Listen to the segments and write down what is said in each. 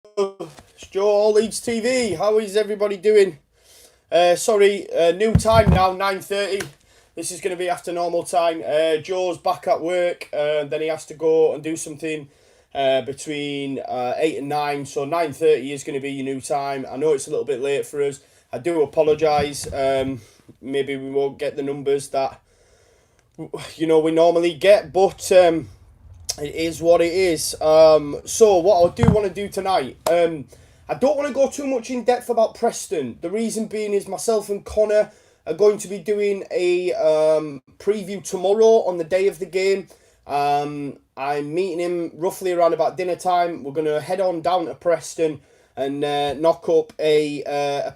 It's Joe, Leeds TV. How is everybody doing? New time now, 9:30. This is going to be after normal time. Joe's back at work, then he has to go and do something between 8 and 9. So 9:30 is going to be your new time. I know it's a little bit late for us. I do apologise. Maybe we won't get the numbers that we normally get, but it is what it is. So what I do want to do tonight, I don't want to go too much in depth about Preston. The reason being is myself and Conor are going to be doing a preview tomorrow on the day of the game. I'm meeting him roughly around about dinner time. We're going to head on down to Preston and knock up a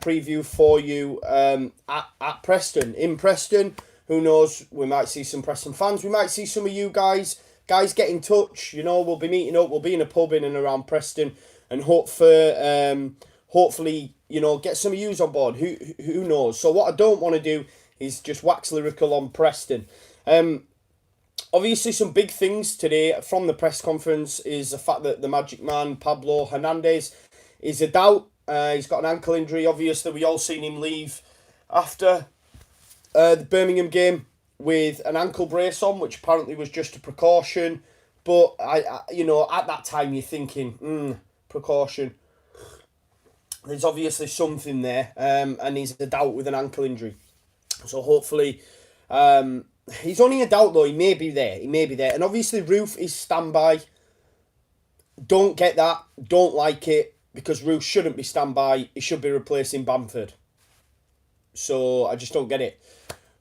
preview for you at Preston. In Preston, who knows, we might see some Preston fans. We might see some of you guys. Guys, get in touch. We'll be meeting up. We'll be in a pub in and around Preston and hopefully, get some of yous on board. Who knows? So what I don't want to do is just wax lyrical on Preston. Obviously, some big things today from the press conference is the fact that the Magic Man, Pablo Hernandez, is a doubt. He's got an ankle injury. Obviously, we all seen him leave after the Birmingham game with an ankle brace on, which apparently was just a precaution. But at that time you're thinking, precaution. There's obviously something there, and he's a doubt with an ankle injury. So hopefully, he's only a doubt though. He may be there. And obviously, Roof is standby. Don't get that. Don't like it, because Roof shouldn't be standby. He should be replacing Bamford. So I just don't get it.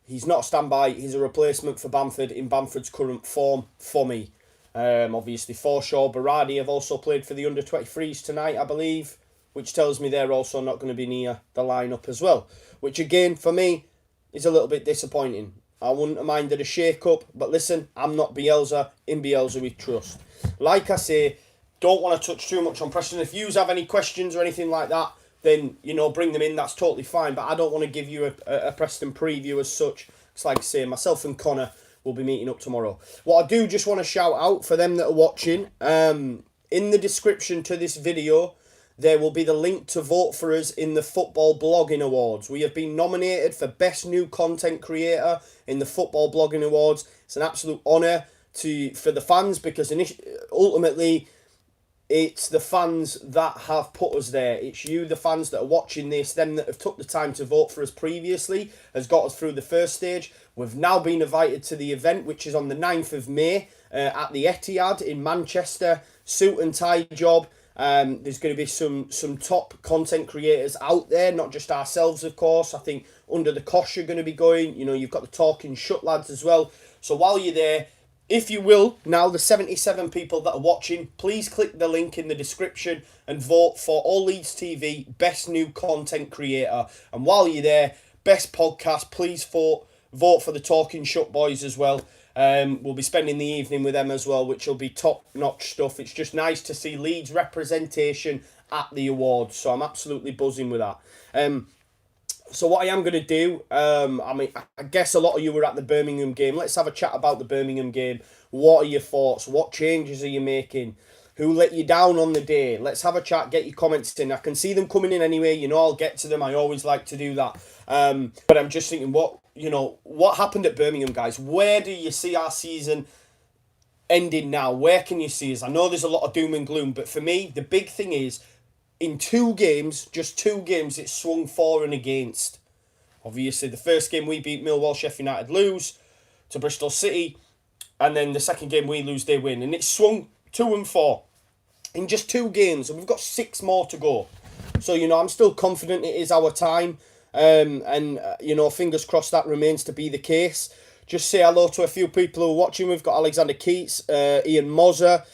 He's not a standby. He's a replacement for Bamford in Bamford's current form for me. Obviously, Forshaw, Berardi have also played for the under-23s tonight, I believe, which tells me they're also not going to be near the lineup as well, which again, for me, is a little bit disappointing. I wouldn't have minded a shake-up, but listen, I'm not Bielsa. In Bielsa we trust. Like I say, don't want to touch too much on Preston. If you have any questions or anything like that, then, bring them in. That's totally fine. But I don't want to give you a Preston preview as such. It's like I say, myself and Conor will be meeting up tomorrow. What I do just want to shout out for them that are watching, in the description to this video, there will be the link to vote for us in the Football Blogging Awards. We have been nominated for Best New Content Creator in the Football Blogging Awards. It's an absolute honour for the fans, because ultimately, it's the fans that have put us there. It's you, the fans that are watching this, them that have took the time to vote for us previously, has got us through the first stage. We've now been invited to the event, which is on the 9th of May at the Etihad in Manchester. Suit and tie job. There's going to be some top content creators out there, not just ourselves, of course. I think Under the Kosh are going to be going. You've got the Talking Shut lads as well. So while you're there, if you will, now the 77 people that are watching, please click the link in the description and vote for All Leeds TV Best New Content Creator. And while you're there, Best Podcast, please vote for the Talking Shut boys as well. We'll be spending the evening with them as well, which will be top-notch stuff. It's just nice to see Leeds representation at the awards, so I'm absolutely buzzing with that. So what I am going to do, I guess a lot of you were at the Birmingham game. Let's have a chat about the Birmingham game. What are your thoughts? What changes are you making? Who let you down on the day? Let's have a chat, get your comments in. I can see them coming in anyway. I'll get to them. I always like to do that. But I'm just thinking, what happened at Birmingham, guys? Where do you see our season ending now? Where can you see us? I know there's a lot of doom and gloom, but for me, the big thing is, in just two games, it swung for and against. Obviously, the first game we beat Millwall, Sheffield United lose to Bristol City. And then the second game we lose, they win. And it swung 2 and 4 in just 2 games. And we've got 6 more to go. So, I'm still confident it is our time. Fingers crossed that remains to be the case. Just say hello to a few people who are watching. We've got Alexander Keats, Ian Mozer,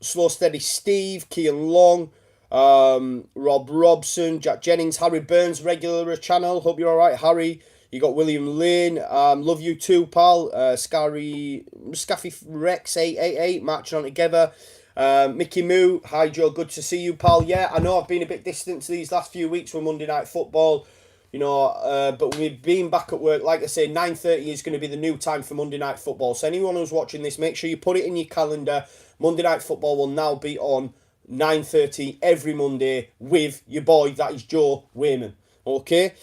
Slow Steady Steve, Kean Long, Rob Robson, Jack Jennings, Harry Burns, regular channel. Hope you're alright, Harry. You got William Lane. Love you too, pal. Scaffy Rex 888, matching on together. Mickey Moo, hi Joe, good to see you, pal. Yeah, I know I've been a bit distant these last few weeks from Monday Night Football. But we've been back at work. Like I say, 9:30 is going to be the new time for Monday Night Football. So anyone who's watching this, make sure you put it in your calendar. Monday Night Football will now be on 9:30 every Monday with your boy, that is Joe Wainman. Okay?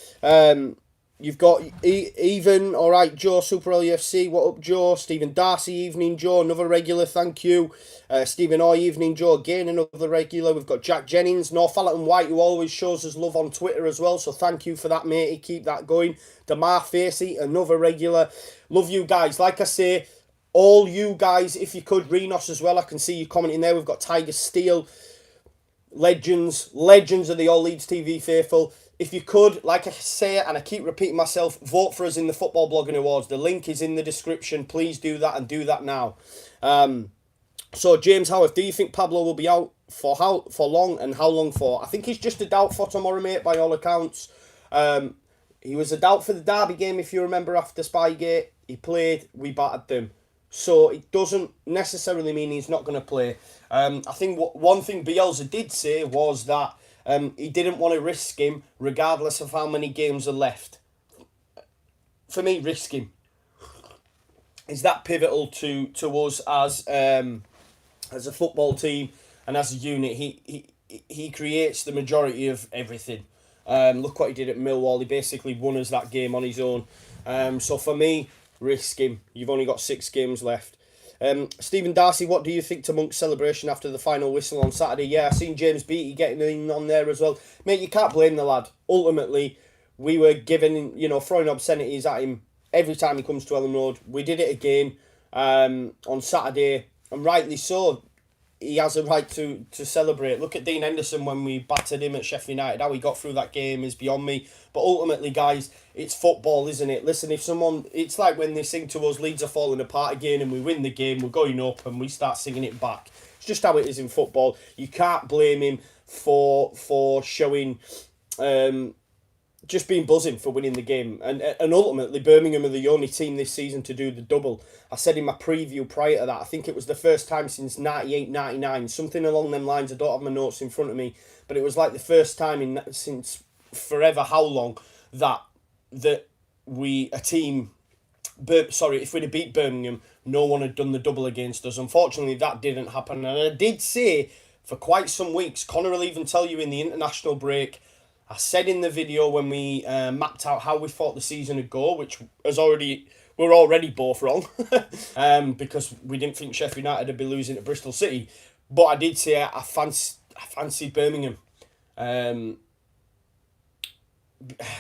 You've got Even, all right, Joe, Super LUFC, what up, Joe? Stephen Darcy, evening, Joe, another regular, thank you. Stephen Oy, evening, Joe, again, another regular. We've got Jack Jennings, Northallerton White, who always shows us love on Twitter as well, so thank you for that, matey, keep that going. Damar Facey, another regular. Love you guys, like I say, all you guys, if you could, Renos as well, I can see you commenting there. We've got Tiger Steel, legends of the All Leeds TV faithful. If you could, like I say, and I keep repeating myself, vote for us in the Football Blogging Awards. The link is in the description. Please do that, and do that now. So, James Howard, do you think Pablo will be out for long, and how long for? I think he's just a doubt for tomorrow, mate, by all accounts. He was a doubt for the Derby game, if you remember, after Spygate. He played, we battered them. So, it doesn't necessarily mean he's not going to play. I think one thing Bielsa did say was that he didn't want to risk him regardless of how many games are left. For me, risk him. Is that pivotal to us as a football team and as a unit? He creates the majority of everything. Look what he did at Millwall. He basically won us that game on his own. So for me, risk him. You've only got 6 games left. Stephen Darcy, what do you think to Monk's celebration after the final whistle on Saturday? Yeah, I seen James Beattie getting in on there as well. Mate, you can't blame the lad. Ultimately, we were giving, throwing obscenities at him every time he comes to Ellen Road. We did it again on Saturday, and rightly so. He has a right to celebrate. Look at Dean Henderson when we battered him at Sheffield United. How he got through that game is beyond me. But ultimately, guys, it's football, isn't it? Listen, it's like when they sing to us, Leeds are falling apart again, and we win the game, we're going up, and we start singing it back. It's just how it is in football. You can't blame him for showing... just being buzzing for winning the game. And ultimately, Birmingham are the only team this season to do the double. I said in my preview prior to that, I think it was the first time since 98-99, something along them lines. I don't have my notes in front of me, but it was like the first time since forever, how long, that if we'd have beat Birmingham, no one had done the double against us. Unfortunately, that didn't happen. And I did say for quite some weeks, Conor will even tell you in the international break, I said in the video when we mapped out how we thought the season would go, which we're already both wrong, because we didn't think Sheffield United would be losing to Bristol City. But I did say I fancied Birmingham. I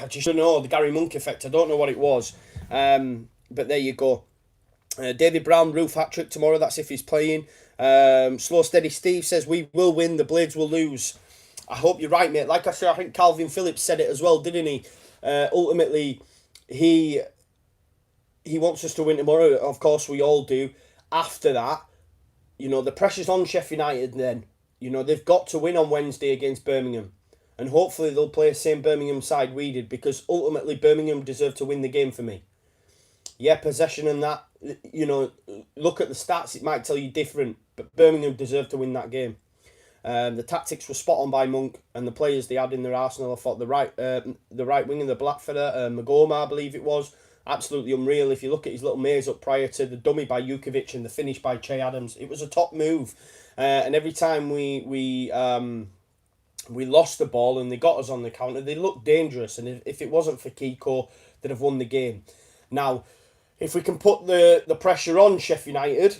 just don't know, the Gary Monk effect. I don't know what it was. But there you go. David Brown, roof hat-trick tomorrow. That's if he's playing. Slow Steady Steve says, we will win, the Blades will lose. I hope you're right, mate. Like I said, I think Calvin Phillips said it as well, didn't he? Ultimately, he wants us to win tomorrow. Of course, we all do. After that, the pressure's on Sheffield United then. They've got to win on Wednesday against Birmingham. And hopefully they'll play the same Birmingham side we did, because ultimately Birmingham deserve to win the game for me. Yeah, possession and that, look at the stats, it might tell you different, but Birmingham deserve to win that game. The tactics were spot on by Monk, and the players they had in their arsenal. I thought the right wing and the Blackfeather, Magoma, I believe it was, absolutely unreal. If you look at his little maze up prior to the dummy by Jukovic and the finish by Che Adams, it was a top move. And every time we lost the ball and they got us on the counter, they looked dangerous. And if it wasn't for Kiko, they'd have won the game. Now, if we can put the pressure on Sheffield United,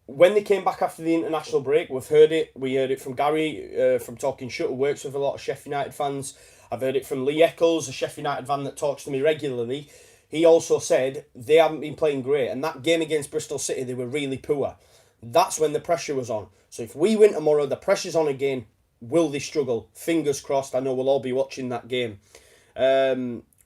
when they came back after the international break, we heard it from Gary, from Talking Shuttle, works with a lot of Sheffield United fans. I've heard it from Lee Eccles, a Sheffield United fan that talks to me regularly. He also said they haven't been playing great, and that game against Bristol City, they were really poor. That's when the pressure was on. So if we win tomorrow, the pressure's on again. Will they struggle? Fingers crossed. I know we'll all be watching that game.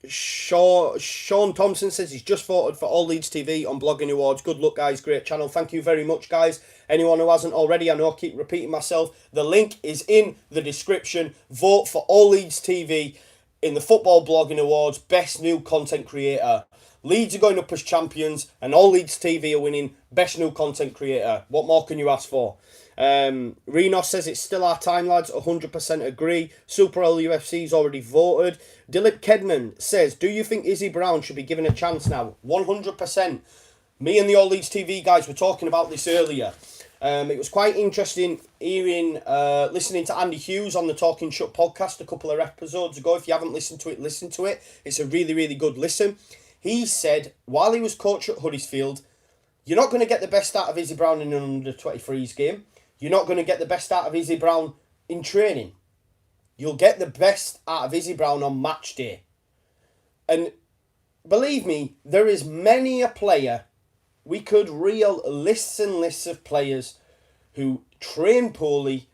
Sean Thompson says he's just voted for All Leeds TV on Blogging Awards. Good luck, guys. Great channel. Thank you very much, guys. Anyone who hasn't already, I know I keep repeating myself, the link is in the description. Vote for All Leeds TV in the Football Blogging Awards Best New Content Creator. Leeds are going up as champions, and All Leeds TV are winning Best New Content Creator. What more can you ask for? Renos says it's still our time, lads. 100% agree. Super LUFC's already voted. Dilip Kedman says, do you think Izzy Brown should be given a chance now? 100%. Me and the All Leeds TV guys were talking about this earlier. It was quite interesting listening to Andy Hughes on the Talking Shut podcast a couple of episodes ago. If you haven't listened to it, listen to it. It's a really, really good listen. He said, while he was coach at Huddersfield, you're not going to get the best out of Izzy Brown in an under-23s game. You're not going to get the best out of Izzy Brown in training. You'll get the best out of Izzy Brown on match day. And believe me, there is many a player. We could reel lists and lists of players who train poorly,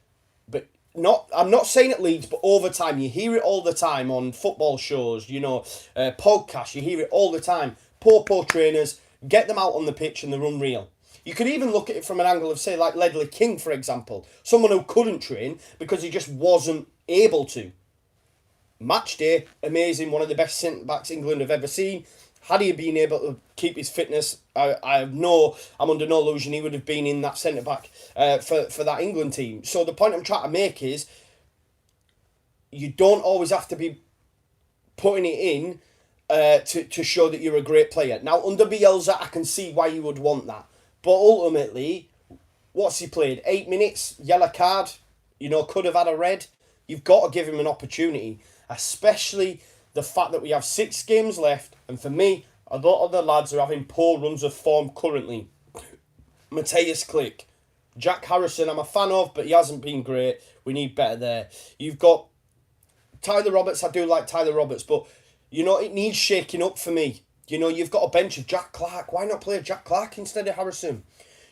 but I'm not saying at Leeds, but over time, you hear it all the time on football shows, podcasts, you hear it all the time. Poor trainers, get them out on the pitch and they're unreal. You could even look at it from an angle of, say, like Ledley King, for example. Someone who couldn't train because he just wasn't able to. Match day, amazing, one of the best centre-backs England have ever seen. Had he been able to keep his fitness, I'm under no illusion he would have been in that centre-back for that England team. So the point I'm trying to make is, you don't always have to be putting it in to show that you're a great player. Now, under Bielsa, I can see why you would want that. But ultimately, what's he played? 8 minutes, yellow card, could have had a red. You've got to give him an opportunity, especially the fact that we have 6 games left. And for me, a lot of the lads are having poor runs of form currently. Mateus Click. Jack Harrison, I'm a fan of, but he hasn't been great. We need better there. You've got Tyler Roberts. I do like Tyler Roberts, but, it needs shaking up for me. You've got a bench of Jack Clark. Why not play Jack Clark instead of Harrison?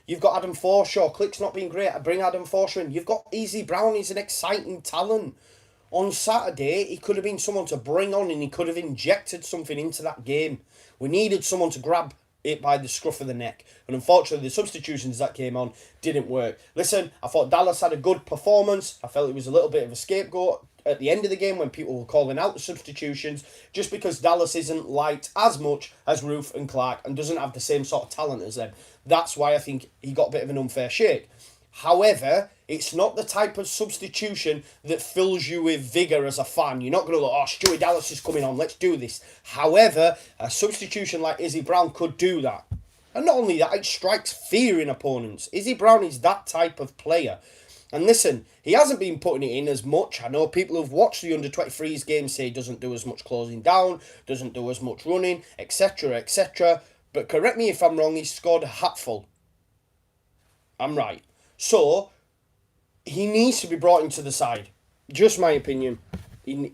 You've got Adam Forshaw. Click's not been great. I bring Adam Forshaw in. You've got Izzy Brown. He's an exciting talent. On Saturday, he could have been someone to bring on and he could have injected something into that game. We needed someone to grab it by the scruff of the neck. And unfortunately, the substitutions that came on didn't work. Listen, I thought Dallas had a good performance. I felt it was a little bit of a scapegoat at the end of the game when people were calling out the substitutions, just because Dallas isn't liked as much as Roof and Clark and doesn't have the same sort of talent as them. That's why I think he got a bit of an unfair shake. However, it's not the type of substitution that fills you with vigour as a fan. You're not going to look, Stewie Dallas is coming on, let's do this. However, a substitution like Izzy Brown could do that. And not only that, it strikes fear in opponents. Izzy Brown is that type of player. And listen, he hasn't been putting it in as much. I know people who've watched the under-23s game say he doesn't do as much closing down, doesn't do as much running, etc., etc. But correct me if I'm wrong, he's scored a hatful. I'm right. So, he needs to be brought into the side. Just my opinion. Ian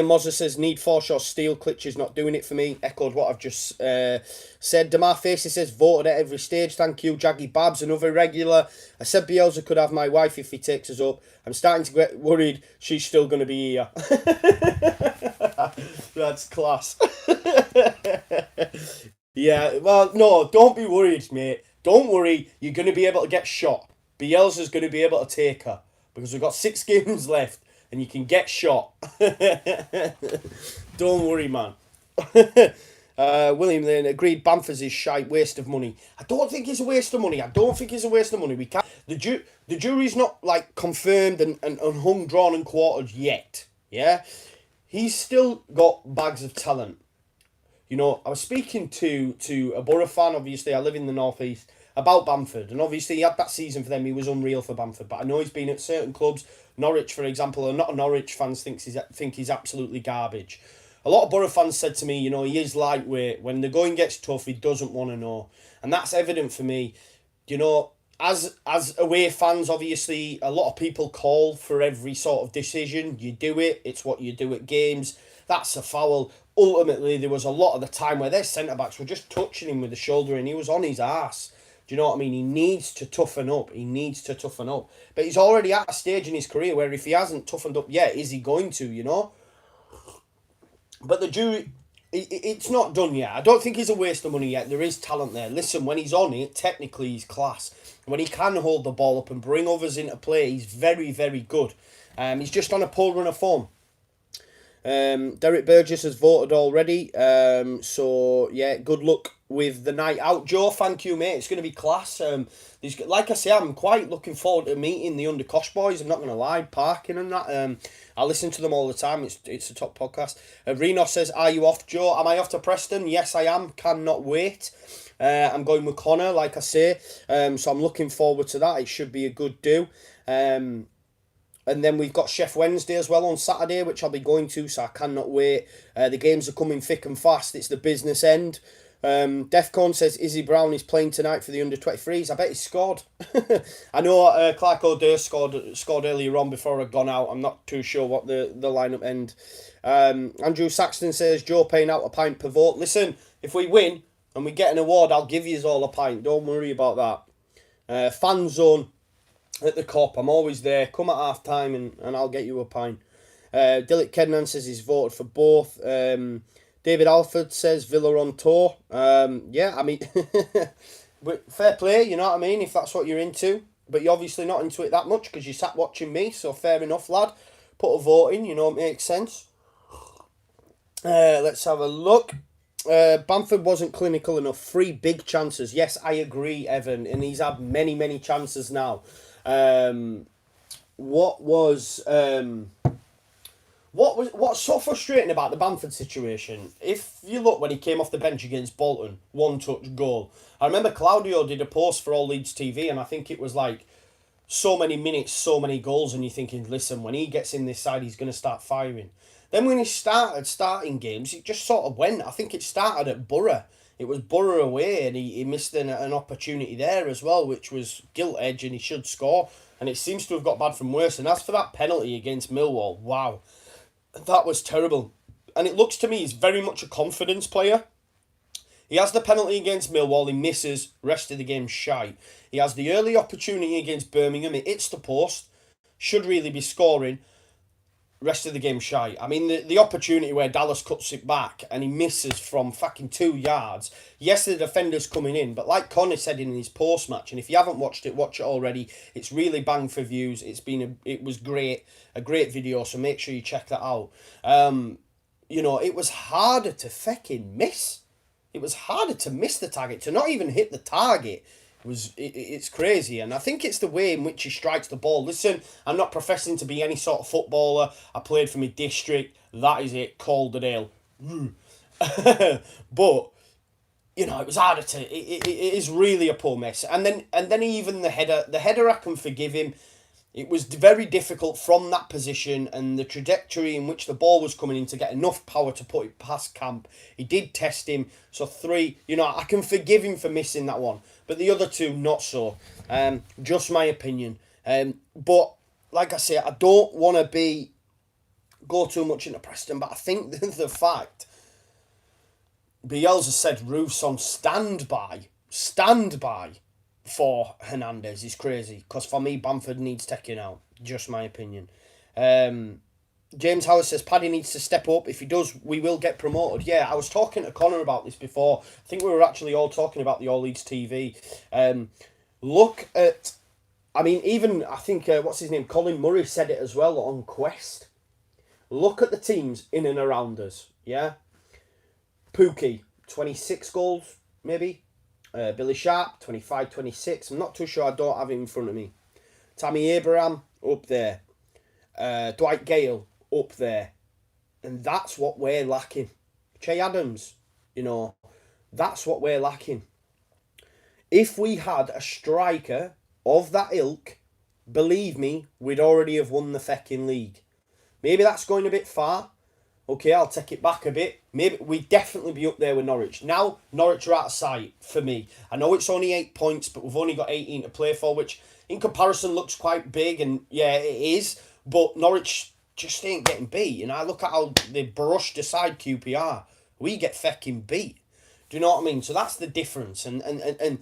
Mozza says, need Forshaw steal. Klitsch is not doing it for me. Echoed what I've just said. Damar Facey says, voted at every stage. Thank you. Jaggy Babs, another regular. I said Bielsa could have my wife if he takes us up. I'm starting to get worried she's still going to be here. That's class. Yeah, well, no, don't be worried, mate. Don't worry, you're going to be able to get shot. Bielsa's going to be able to take her. Because we've got 6 games left. And you can get shot. Don't worry, man. William then agreed Bamford's is shite, waste of money. I don't think it's a waste of money. We can't. The jury's not like confirmed and hung, drawn and quartered yet. Yeah? He's still got bags of talent. I was speaking to a Borough fan, obviously, I live in the North East, about Bamford. And obviously he had that season for them, he was unreal for Bamford. But I know he's been at certain clubs, Norwich, for example, and not Norwich fans think he's absolutely garbage. A lot of Borough fans said to me, he is lightweight. When the going gets tough, he doesn't want to know. And that's evident for me. As away fans, obviously, a lot of people call for every sort of decision. You do it. It's what you do at games. That's a foul. Ultimately, there was a lot of the time where their centre-backs were just touching him with the shoulder and he was on his arse. Do you know what I mean? He needs to toughen up. But he's already at a stage in his career where if he hasn't toughened up yet, is he going to, But the jury, it's not done yet. I don't think he's a waste of money yet. There is talent there. Listen, when he's on it, technically he's class. When he can hold the ball up and bring others into play, he's very, very good. He's just on a poor run of form. Derek Burgess has voted already. So, yeah, good luck with the night out. Joe, thank you, mate. It's going to be class. Like I say, I'm quite looking forward to meeting the Undercosh boys. I'm not going to lie, parking and that. I listen to them all the time. It's a top podcast. Reno says, are you off, Joe? Am I off to Preston? Yes, I am. Cannot wait. I'm going with Conor, like I say. So I'm looking forward to that. It should be a good do. And then we've got Chef Wednesday as well on Saturday, which I'll be going to, so I cannot wait. The games are coming thick and fast. It's the business end. Defcon says Izzy Brown is playing tonight for the under-23s. I bet he scored. I know Clark O'Day scored earlier on before I'd gone out. I'm not too sure what the lineup end. Andrew Saxton says Joe paying out a pint per vote. Listen, if we win and we get an award, I'll give you all a pint. Don't worry about that. Fan zone at the Cop. I'm always there. Come at half time and I'll get you a pint. Dillick Kednan says he's voted for both. David Alford says Villa on tour. Yeah, I mean, fair play, you know what I mean, if that's what you're into. But you're obviously not into it that much because you sat watching me, so fair enough, lad. Put a vote in, you know, it makes sense. Let's have a look. Bamford wasn't clinical enough. 3 big chances. Yes, I agree, Evan, and he's had many, many chances now. What's so frustrating about the Bamford situation, if you look when he came off the bench against Bolton, 1-touch goal. I remember Claudio did a post for All Leeds TV, and I think it was like so many minutes, so many goals, and you're thinking, listen, when he gets in this side, he's going to start firing. Then when he started starting games, it just sort of went. I think it started at Borough. It was Borough away, and he missed an opportunity there as well, which was gilt edge, and he should score. And it seems to have got bad from worse. And as for that penalty against Millwall, wow, that was terrible. And it looks to me he's very much a confidence player. He has the penalty against Millwall, he misses, rest of the game shite. He has the early opportunity against Birmingham, it hits the post, should really be scoring, rest of the game shite. I mean, the opportunity where Dallas cuts it back and he misses from fucking 2 yards. Yes, the defender's coming in, but like Conor said in his post-match, and if you haven't watched it, watch it already. It's really banged for views. It was great, a great video, so make sure you check that out. You know, it was harder to fucking miss. It was harder to miss the target, to not even hit the target. It's crazy, and I think it's the way in which he strikes the ball. Listen, I'm not professing to be any sort of footballer. I played for my district. That is it. Calderdale. But you know, it was harder to. It is really a poor miss. And then even the header I can forgive him. It was very difficult from that position and the trajectory in which the ball was coming in to get enough power to put it past Camp. He did test him. So 3, you know, I can forgive him for missing that one. But the other 2, not so. Just my opinion. But, like I say, I don't want to go too much into Preston, but I think the fact Bielsa said Roof's on standby for Hernandez is crazy, because for me Bamford needs taking out. Just my opinion. James Howard says Paddy needs to step up. If he does, we will get promoted. Yeah, I was talking to Conor about this before. I think we were actually all talking about the All Leeds TV. Look at, I mean, even I think what's his name, Colin Murray said it as well on Quest. Look at the teams in and around us. Yeah, Pookie 26 goals maybe. Billy Sharp, 25, 26. I'm not too sure. I don't have him in front of me. Tammy Abraham, up there. Dwight Gale, up there. And that's what we're lacking. Che Adams, you know, that's what we're lacking. If we had a striker of that ilk, believe me, we'd already have won the fecking league. Maybe that's going a bit far. Okay, I'll take it back a bit. Maybe we'd definitely be up there with Norwich. Now, Norwich are out of sight for me. I know it's only 8 points, but we've only got 18 to play for, which in comparison looks quite big, and yeah, it is. But Norwich just ain't getting beat. And I look at how they brushed aside QPR. We get fucking beat. Do you know what I mean? So that's the difference. And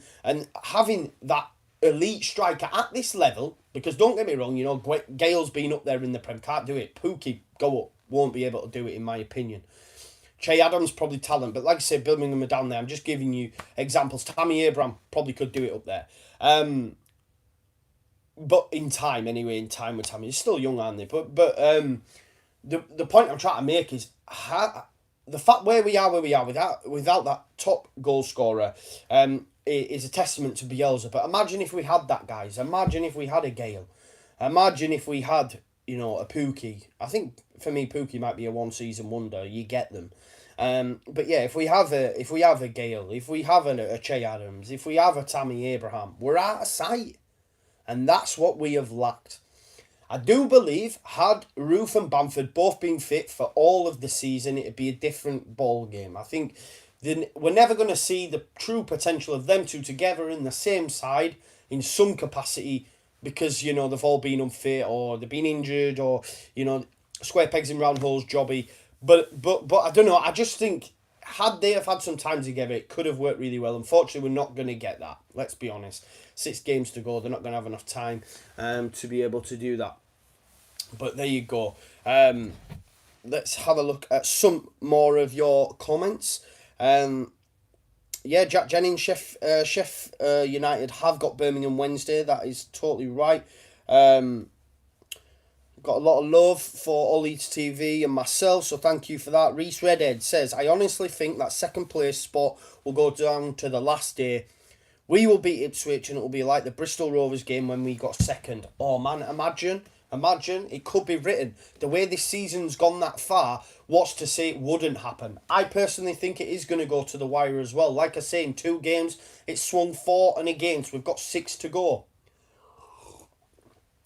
having that elite striker at this level, because don't get me wrong, you know, Gale's been up there in the Prem, can't do it. Pookie, go up. Won't be able to do it, in my opinion. Che Adams probably talent, but like I said, Birmingham are down there. I'm just giving you examples. Tammy Abraham probably could do it up there. But in time, anyway, with Tammy. He's still young, aren't they? But the point I'm trying to make is the fact where we are without that top goal scorer is a testament to Bielsa. But imagine if we had that, guys. Imagine if we had a Gale. Imagine if we had, you know, a Pookie. I think, for me, Pookie might be a one-season wonder. You get them. But yeah, if we have a Gale, if we have a Che Adams, if we have a Tammy Abraham, we're out of sight, and that's what we have lacked. I do believe had Roof and Bamford both been fit for all of the season, it'd be a different ball game. I think we're never going to see the true potential of them two together in the same side in some capacity because, you know, they've all been unfit or they've been injured or, you know, square pegs in round holes jobby. But I don't know. I just think had they have had some time together, it could have worked really well. Unfortunately, we're not going to get that. Let's be honest. 6 games to go. They're not going to have enough time to be able to do that. But there you go. Let's have a look at some more of your comments. Yeah, Jack Jennings, Chef United have got Birmingham Wednesday. That is totally right. Got a lot of love for All Leeds TV and myself, so thank you for that. Reese Redhead says, I honestly think that second place spot will go down to the last day. We will beat Ipswich and it will be like the Bristol Rovers game when we got second. Oh man, imagine, it could be written. The way this season's gone that far, what's to say it wouldn't happen? I personally think it is going to go to the wire as well. Like I say, in 2 games, it's swung for and against. We've got 6 to go.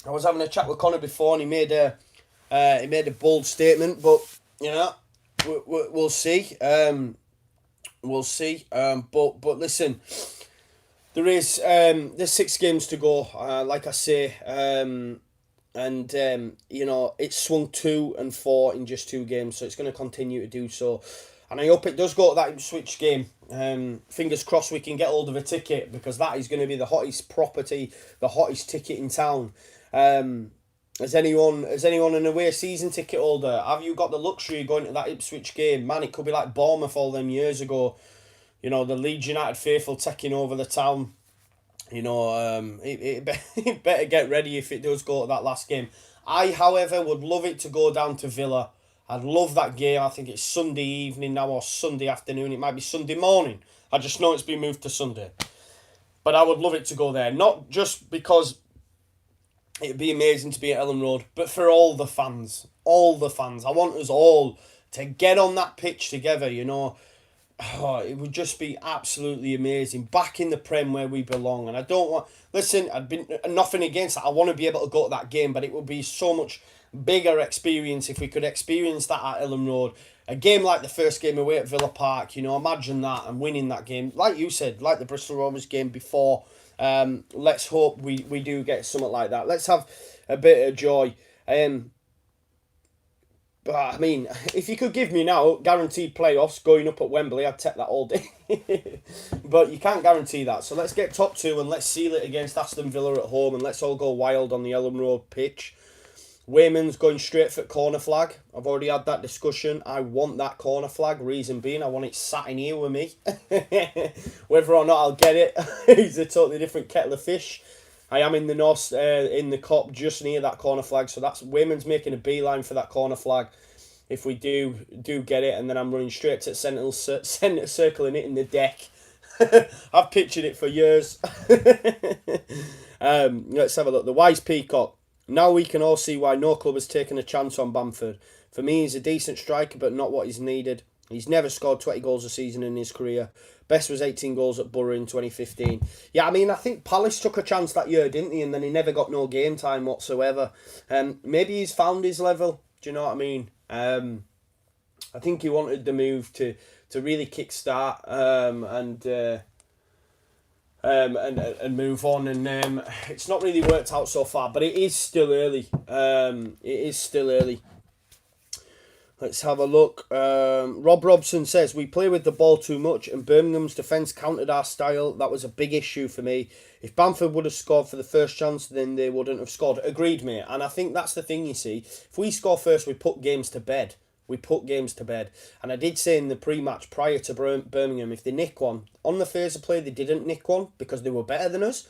I was having a chat with Conor before, and he made a bold statement, but you know, we'll see. We'll see. But listen, there's 6 games to go. Like I say, and you know, it's swung 2 and 4 in just 2 games, so it's going to continue to do so. And I hope it does go to that Ipswich game. Fingers crossed we can get hold of a ticket because that is going to be the hottest property, the hottest ticket in town. Has anyone an away season ticket holder? Have you got the luxury of going to that Ipswich game? Man, it could be like Bournemouth all them years ago. You know, the Leeds United faithful taking over the town. You know, it better get ready if it does go to that last game. I, however, would love it to go down to Villa. I'd love that game. I think it's Sunday evening now or Sunday afternoon. It might be Sunday morning. I just know it's been moved to Sunday. But I would love it to go there. Not just because it'd be amazing to be at Ellen Road, but for all the fans. All the fans. I want us all to get on that pitch together, you know. Oh, it would just be absolutely amazing. Back in the Prem where we belong. And I don't want... Listen, I've been nothing against that. I want to be able to go to that game, but it would be so much bigger experience if we could experience that at Ellen Road. A game like the first game away at Villa Park, you know, imagine that and winning that game. Like you said, like the Bristol Rovers game before. Let's hope we do get something like that. Let's have a bit of joy. But I mean, if you could give me now guaranteed playoffs going up at Wembley, I'd take that all day. But you can't guarantee that. So let's get top 2 and let's seal it against Aston Villa at home and let's all go wild on the Ellen Road pitch. Wainman's going straight for corner flag. I've already had that discussion. I want that corner flag. Reason being, I want it sat in here with me. Whether or not I'll get it is a totally different kettle of fish. I am in the north, in the cop just near that corner flag. So that's Wainman's making a beeline for that corner flag. If we do get it, and then I'm running straight to centre circle and hitting the deck. I've pictured it for years. Let's have a look. The Wise Peacock. Now we can all see why no club has taken a chance on Bamford. For me, he's a decent striker, but not what is needed. He's never scored 20 goals a season in his career. Best was 18 goals at Borough in 2015. Yeah, I mean, I think Palace took a chance that year, didn't he? And then he never got no game time whatsoever. Maybe he's found his level. Do you know what I mean? I think he wanted the move to really kickstart and move on, and it's not really worked out so far, but it is still early. Let's have a look. Rob Robson says, we play with the ball too much and Birmingham's defence countered our style. That was a big issue for me. If Bamford would have scored for the first chance, then they wouldn't have scored. Agreed, mate. And I think that's the thing, you see. If we score first, we put games to bed. And I did say in the pre-match prior to Birmingham, if they nick one, on the phase of play, they didn't nick one because they were better than us.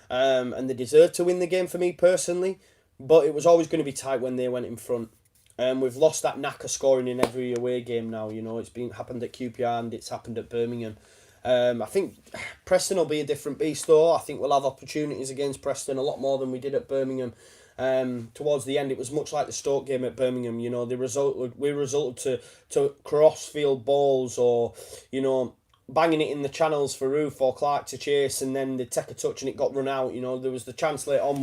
And they deserved to win the game for me personally. But it was always going to be tight when they went in front. We've lost that knack of scoring in every away game now. You know, it's happened at QPR and it's happened at Birmingham. I think Preston will be a different beast though. I think we'll have opportunities against Preston a lot more than we did at Birmingham. towards the end, it was much like the Stoke game at Birmingham. You know, we resulted to cross-field balls, or, you know, banging it in the channels for Roof or Clark to chase, and then they take a touch and it got run out. You know, there was the chance later on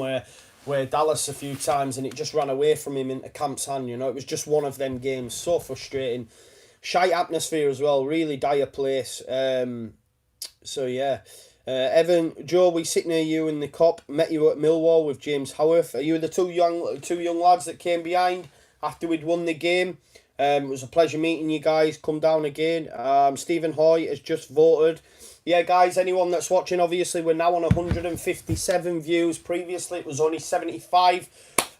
where Dallas a few times and it just ran away from him into Camp's hand. You know, it was just one of them games. So frustrating. Shite atmosphere as well. Really dire place. So yeah. Evan, Joe, we sit near you in the Cop. Met you at Millwall with James Howarth. Are you the two young lads that came behind after we'd won the game? It was a pleasure meeting you guys. Come down again. Stephen Hoy has just voted. Yeah, guys, anyone that's watching, obviously, we're now on 157 views. Previously, it was only 75.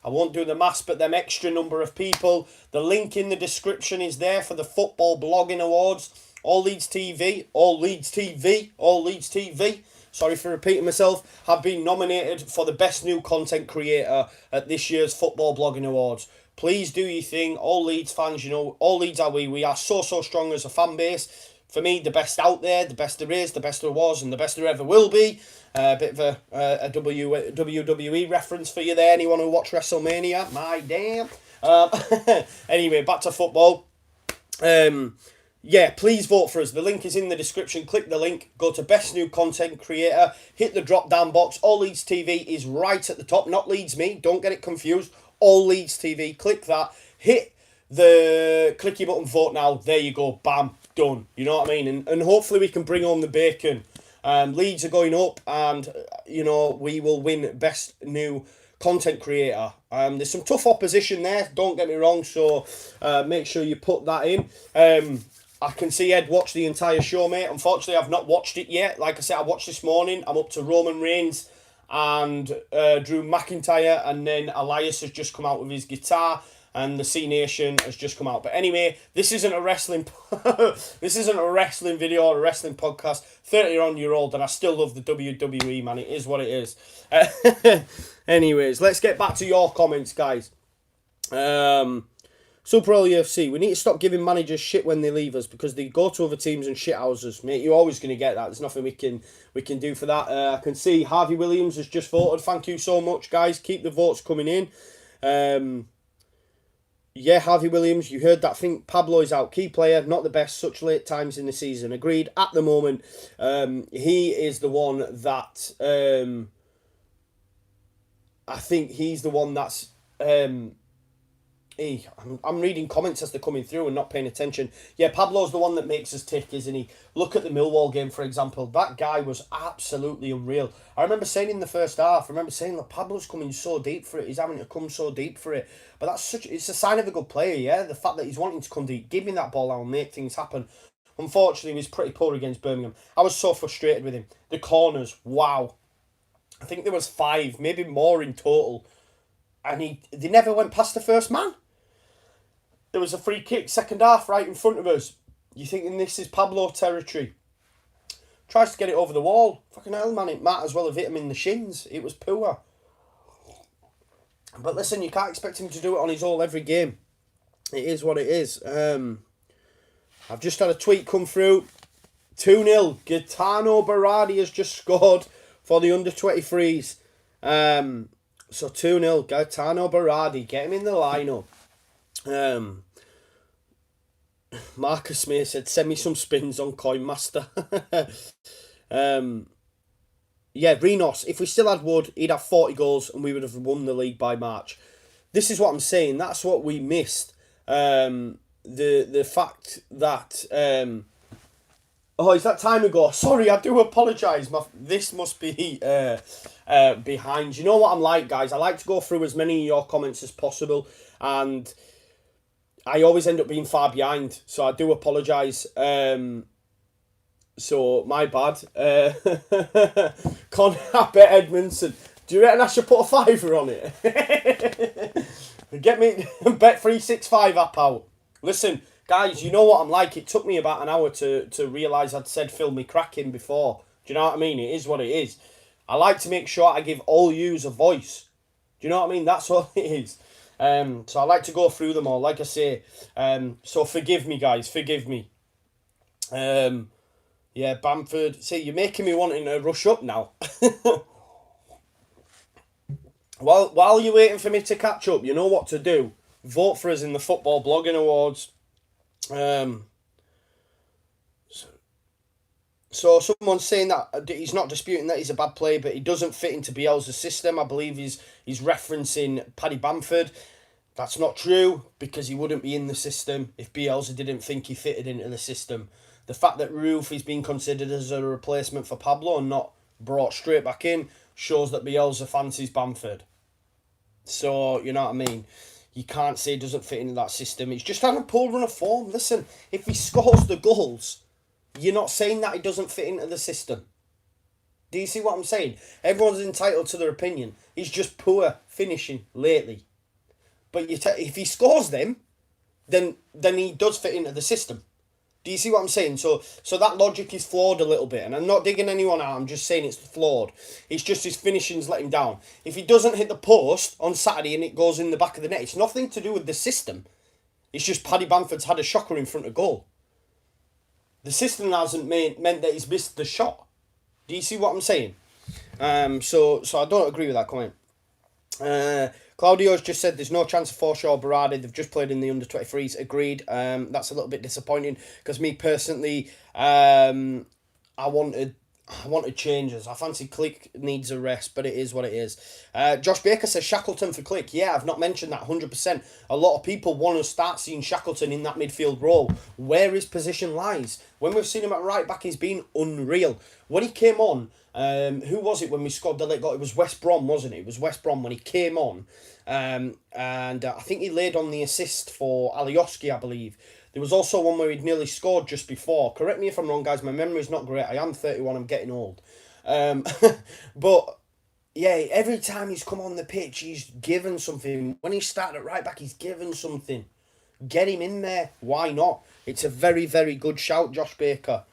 I won't do the maths, but them extra number of people. The link in the description is there for the Football Blogging Awards. All Leeds TV, All Leeds TV, All Leeds TV, sorry for repeating myself, have been nominated for the Best New Content Creator at this year's Football Blogging Awards. Please do your thing, all Leeds fans, you know, all Leeds are we. We are so strong as a fan base. For me, the best out there, the best there is, the best there was, and the best there ever will be. A bit of a WWE reference for you there, anyone who watched WrestleMania, my damn. Anyway, back to football. Yeah, please vote for us. The link is in the description. Click the link. Go to Best New Content Creator. Hit the drop-down box. All Leeds TV is right at the top. Not Leeds Me. Don't get it confused. All Leeds TV. Click that. Hit the clicky button. Vote now. There you go. Bam. Done. You know what I mean? And hopefully we can bring home the bacon. Leeds are going up, and, you know, we will win Best New Content Creator. There's some tough opposition there. Don't get me wrong. So make sure you put that in. I can see Ed watch the entire show, mate. Unfortunately, I've not watched it yet. Like I said, I watched this morning. I'm up to Roman Reigns and Drew McIntyre, and then Elias has just come out with his guitar, and the C Nation has just come out. But anyway, this isn't a wrestling this isn't a wrestling video or a wrestling podcast. 30-year-old, and I still love the WWE, man. It is what it is. Anyways, let's get back to your comments, guys. Super LUFC, we need to stop giving managers shit when they leave us, because they go to other teams and shit houses, mate. You're always going to get that. There's nothing we can do for that. I can see Harvey Williams has just voted. Thank you so much, guys. Keep the votes coming in. Yeah, Harvey Williams, you heard that. I think Pablo is out. Key player, not the best, such late times in the season. Agreed. At the moment, he is the one that... I think he's the one that's... I'm reading comments as they're coming through and not paying attention. Yeah, Pablo's the one that makes us tick, isn't he? Look at the Millwall game, for example. That guy was absolutely unreal. I remember saying in the first half, look, Pablo's coming so deep for it. He's having to come so deep for it. But it's a sign of a good player, yeah? The fact that he's wanting to come deep, give me that ball out and make things happen. Unfortunately, he was pretty poor against Birmingham. I was so frustrated with him. The corners, wow. I think there was 5, maybe more in total. And they never went past the first man. There was a free kick, second half, right in front of us. You thinking this is Pablo territory. Tries to get it over the wall. Fucking hell, man, it might as well have hit him in the shins. It was poor. But listen, you can't expect him to do it on his own every game. It is what it is. I've just had a tweet come through. 2-0. Gaetano Berardi has just scored for the under-23s. So 2-0. Gaetano Berardi. Get him in the lineup. Marcus Smith said, send me some spins on Coin Master. Yeah, Renos, if we still had Wood, he'd have 40 goals and we would have won the league by March. This is what I'm saying. That's what we missed. The fact that... oh, is that time ago? Sorry, I do apologise. This must be behind. You know what I'm like, guys? I like to go through as many of your comments as possible, and I always end up being far behind. So I do apologise. So, my bad. Conor, I bet Edmondson. Do you reckon I should put a fiver on it? Get me, bet 365 up out. Listen, guys, you know what I'm like. It took me about an hour to realise I'd said fill me cracking before. Do you know what I mean? It is what it is. I like to make sure I give all yous a voice. Do you know what I mean? That's what it is. So I like to go through them all, like I say. So forgive me, guys. Forgive me. Yeah, Bamford. See, you're making me wanting to rush up now. While you're waiting for me to catch up, you know what to do. Vote for us in the Football Blogging Awards. So someone's saying that he's not disputing that he's a bad player, but he doesn't fit into Bielsa's system. I believe he's referencing Paddy Bamford. That's not true, because he wouldn't be in the system if Bielsa didn't think he fitted into the system. The fact that Roof is being considered as a replacement for Pablo and not brought straight back in shows that Bielsa fancies Bamford. So, you know what I mean? You can't say he doesn't fit into that system. He's just having a poor run of form. Listen, if he scores the goals, you're not saying that he doesn't fit into the system. Do you see what I'm saying? Everyone's entitled to their opinion. He's just poor finishing lately. But if he scores them, then he does fit into the system. Do you see what I'm saying? So that logic is flawed a little bit. And I'm not digging anyone out. I'm just saying it's flawed. It's just his finishing's let him down. If he doesn't hit the post on Saturday and it goes in the back of the net, it's nothing to do with the system. It's just Paddy Bamford's had a shocker in front of goal. The system hasn't meant that he's missed the shot. Do you see what I'm saying? So I don't agree with that comment. Claudio's just said there's no chance of Forshaw or Berardi. They've just played in the under-23s. Agreed. That's a little bit disappointing, because me personally, I wanted changes. I fancy Click needs a rest, but it is what it is. Josh Baker says Shackleton for Click. Yeah, I've not mentioned that 100%. A lot of people want to start seeing Shackleton in that midfield role, where his position lies. When we've seen him at right back, he's been unreal. When he came on, who was it when we scored the late goal? It was West Brom, wasn't it? It was West Brom when he came on. And I think he laid on the assist for Alioski, I believe. There was also one where he'd nearly scored just before. Correct me if I'm wrong, guys. My memory's not great. I am 31. I'm getting old. But, yeah, every time he's come on the pitch, he's given something. When he started at right back, he's given something. Get him in there. Why not? It's a very, very good shout, Josh Baker.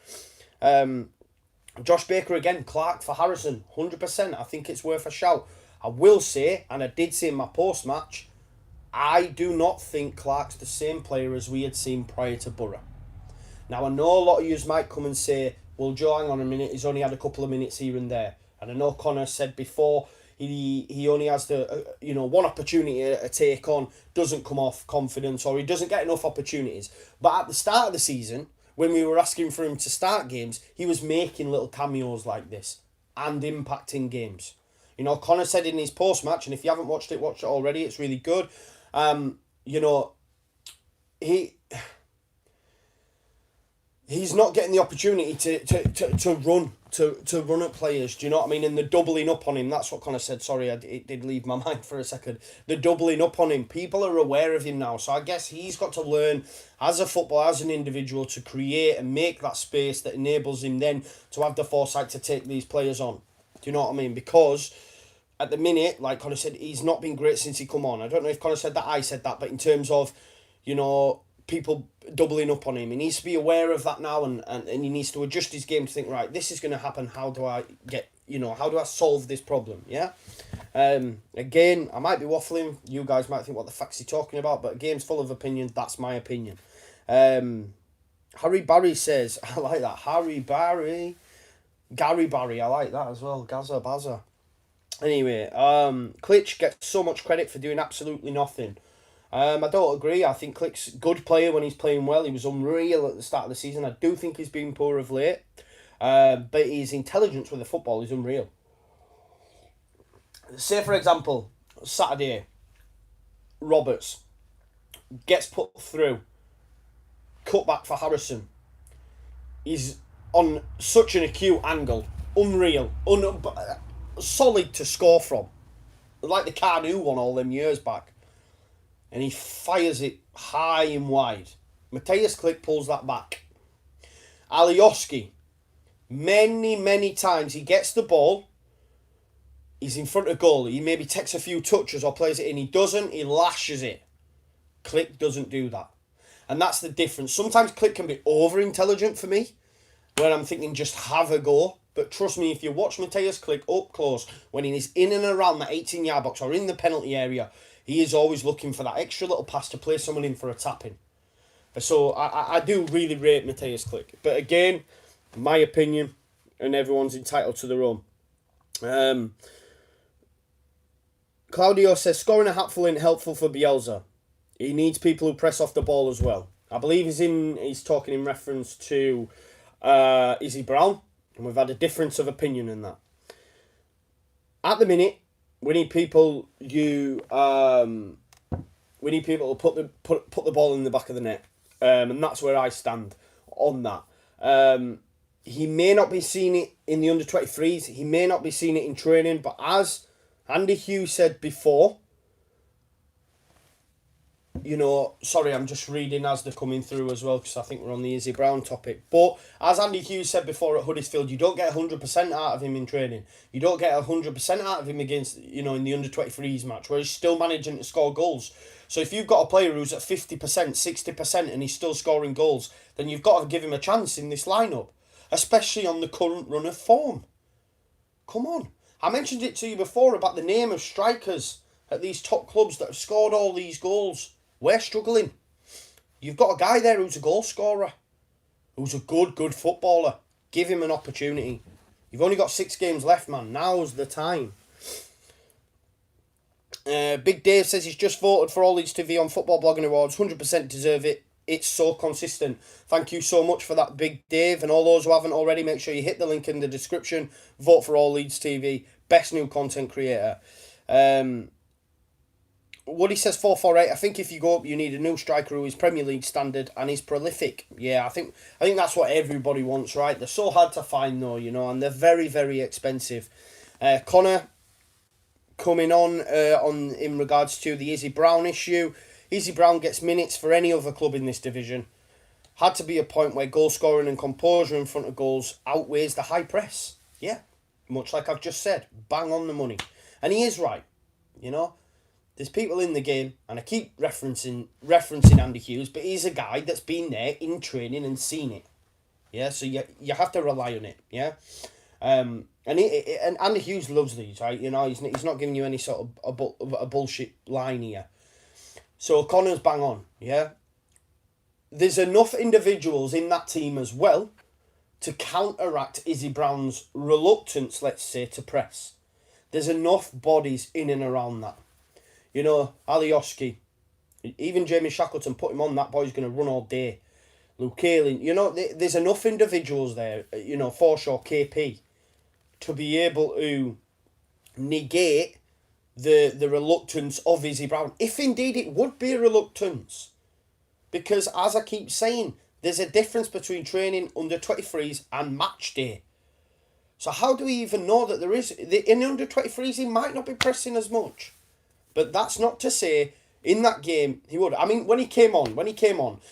Josh Baker again, Clark for Harrison. 100%. I think it's worth a shout. I will say, and I did say in my post-match, I do not think Clark's the same player as we had seen prior to Borough. Now, I know a lot of you might come and say, well, Joe, hang on a minute, he's only had a couple of minutes here and there. And I know Conor said before, he only has the one opportunity to take on, doesn't come off confidence, or he doesn't get enough opportunities. But at the start of the season, when we were asking for him to start games, he was making little cameos like this and impacting games. You know, Conor said in his post-match, and if you haven't watched it, watch it already, it's really good. He's not getting the opportunity to run at players. Do you know what I mean? And the doubling up on him, that's what Conor said. Sorry, it did leave my mind for a second. The doubling up on him, people are aware of him now. So I guess he's got to learn as a footballer, as an individual, to create and make that space that enables him then to have the foresight to take these players on. Do you know what I mean? Because at the minute, like Conor said, he's not been great since he come on. I don't know if Conor said that, I said that, but in terms of, people doubling up on him, he needs to be aware of that now, and he needs to adjust his game to think, right, this is going to happen, how do I solve this problem, yeah? Again, I might be waffling, you guys might think, what the fuck's he talking about, but a game's full of opinions, that's my opinion. Harry Barry says, I like that, Gary Barry, I like that as well, Gaza Baza. Anyway, Klitsch gets so much credit for doing absolutely nothing. I don't agree. I think Klich's a good player when he's playing well. He was unreal at the start of the season. I do think he's been poor of late. But his intelligence with the football is unreal. Say, for example, Saturday, Roberts gets put through. Cut back for Harrison. He's on such an acute angle. Unreal. Solid to score from. Like the Cardew one all them years back. And he fires it high and wide. Matthias Klick pulls that back. Alioski, many times he gets the ball, he's in front of goal, he maybe takes a few touches or plays it in, he doesn't, he lashes it. Klick doesn't do that. And that's the difference. Sometimes Klick can be over-intelligent for me, where I'm thinking just have a go. But trust me, if you watch Matthias Klick up close, when he's in and around the 18-yard box or in the penalty area, he is always looking for that extra little pass to play someone in for a tap-in. So I do really rate Matthias Klick. But again, my opinion, and everyone's entitled to their own. Claudio says, scoring a hatful ain't helpful for Bielsa. He needs people who press off the ball as well. I believe he's talking in reference to Izzy Brown, and we've had a difference of opinion in that. At the minute, we need people to put the ball in the back of the net, and that's where I stand on that. He may not be seeing it in the under-23s. He may not be seeing it in training, but as Andy Hughes said before, sorry, I'm just reading as they're coming through as well, because I think we're on the Izzy Brown topic. But as Andy Hughes said before at Huddersfield, you don't get 100% out of him in training. You don't get 100% out of him against, in the under-23s match, where he's still managing to score goals. So if you've got a player who's at 50%, 60%, and he's still scoring goals, then you've got to give him a chance in this lineup, especially on the current run of form. Come on. I mentioned it to you before about the name of strikers at these top clubs that have scored all these goals. We're struggling. You've got a guy there who's a goal scorer, who's a good footballer. Give him an opportunity. You've only got 6 games left, man. Now's the time. Big Dave says he's just voted for All Leeds TV on Football Blogging Awards. 100% deserve it. It's so consistent. Thank you so much for that, Big Dave. And all those who haven't already, make sure you hit the link in the description. Vote for All Leeds TV. Best new content creator. Woody says 448. I think if you go up, you need a new striker who is Premier League standard and is prolific. Yeah, I think that's what everybody wants, right? They're so hard to find though, and they're very, very expensive. Conor coming on in regards to the Izzy Brown issue. Izzy Brown gets minutes for any other club in this division. Had to be a point where goal scoring and composure in front of goals outweighs the high press. Yeah, much like I've just said, bang on the money. And he is right, There's people in the game, and I keep referencing Andy Hughes, but he's a guy that's been there in training and seen it. Yeah, so you have to rely on it. Yeah, and Andy Hughes loves these, right? He's not giving you any sort of a bullshit line here. So Conor's bang on. Yeah, there's enough individuals in that team as well to counteract Izzy Brown's reluctance, let's say, to press. There's enough bodies in and around that. Alioski, even Jamie Shackleton, put him on, that boy's going to run all day. Luke Ayling, there's enough individuals there, Forshaw, KP, to be able to negate the reluctance of Izzy Brown, if indeed it would be a reluctance. Because, as I keep saying, there's a difference between training under 23s and match day. So how do we even know that there is? In the under 23s, he might not be pressing as much. But that's not to say in that game he would. I mean, when he came on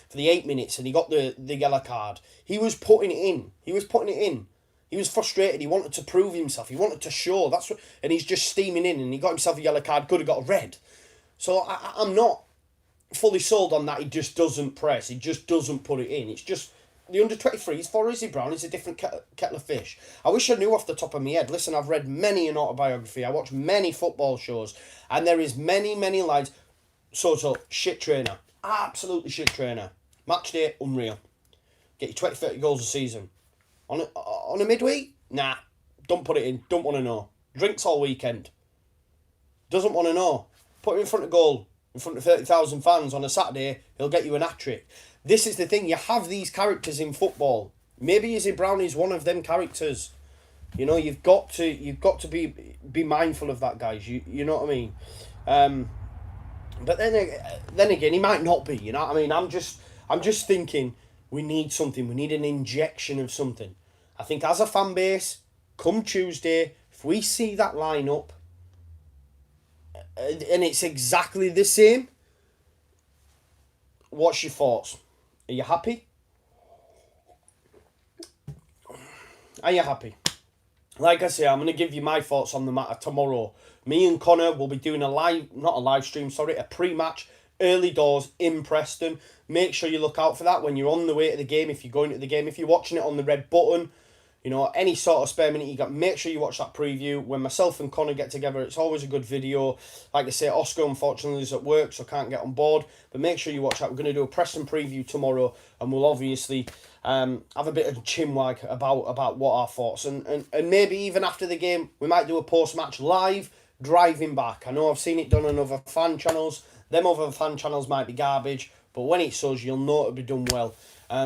for the 8 minutes and he got the yellow card, he was putting it in. He was frustrated. He wanted to prove himself. He wanted to show. And he's just steaming in, and he got himself a yellow card. Could have got a red. So I'm not fully sold on that. He just doesn't press. He just doesn't put it in. It's just the under 23s for Izzy Brown is a different kettle of fish. I wish I knew off the top of my head. Listen, I've read many an autobiography. I watch many football shows, and there is many lads. So shit trainer, absolutely shit trainer. Match day, unreal. Get you 20, 30 goals a season. On a midweek, nah, don't put it in. Don't want to know. Drinks all weekend. Doesn't want to know. Put him in front of goal, in front of 30,000 fans on a Saturday. He'll get you an hat-trick. This is the thing, you have these characters in football. Maybe Izzy Brown is one of them characters. You've got to be mindful of that, guys. You know what I mean? But then again, he might not be. You know what I mean? I'm just thinking we need something. We need an injection of something. I think as a fan base, come Tuesday, if we see that lineup and it's exactly the same, what's your thoughts? Are you happy? Are you happy? Like I say, I'm going to give you my thoughts on the matter tomorrow. Me and Conor will be doing a pre-match, early doors in Preston. Make sure you look out for that when you're on the way to the game, if you're going to the game, if you're watching it on the red button. Any sort of spare minute you got, make sure you watch that preview. When myself and Conor get together, it's always a good video. Like I say, Oscar unfortunately is at work, so can't get on board. But make sure you watch that. We're going to do a Preston preview tomorrow, and we'll obviously have a bit of chinwag about what our thoughts. And maybe even after the game, we might do a post-match live, driving back. I know I've seen it done on other fan channels. Them other fan channels might be garbage, but when it's us, you'll know it'll be done well.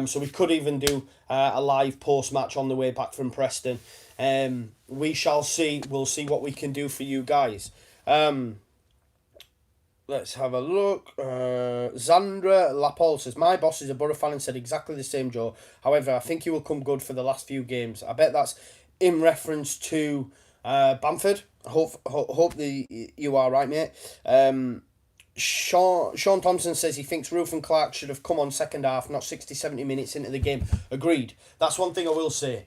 So we could even do a live post-match on the way back from Preston. We shall see. We'll see what we can do for you guys. Let's have a look. Zandra Lapol says, my boss is a Borough fan and said exactly the same, Joe. However, I think he will come good for the last few games. I bet that's in reference to Bamford. Hope you are right, mate. Sean Thompson says he thinks Roof and Clark should have come on second half, not 60, 70 minutes into the game. Agreed. That's one thing I will say.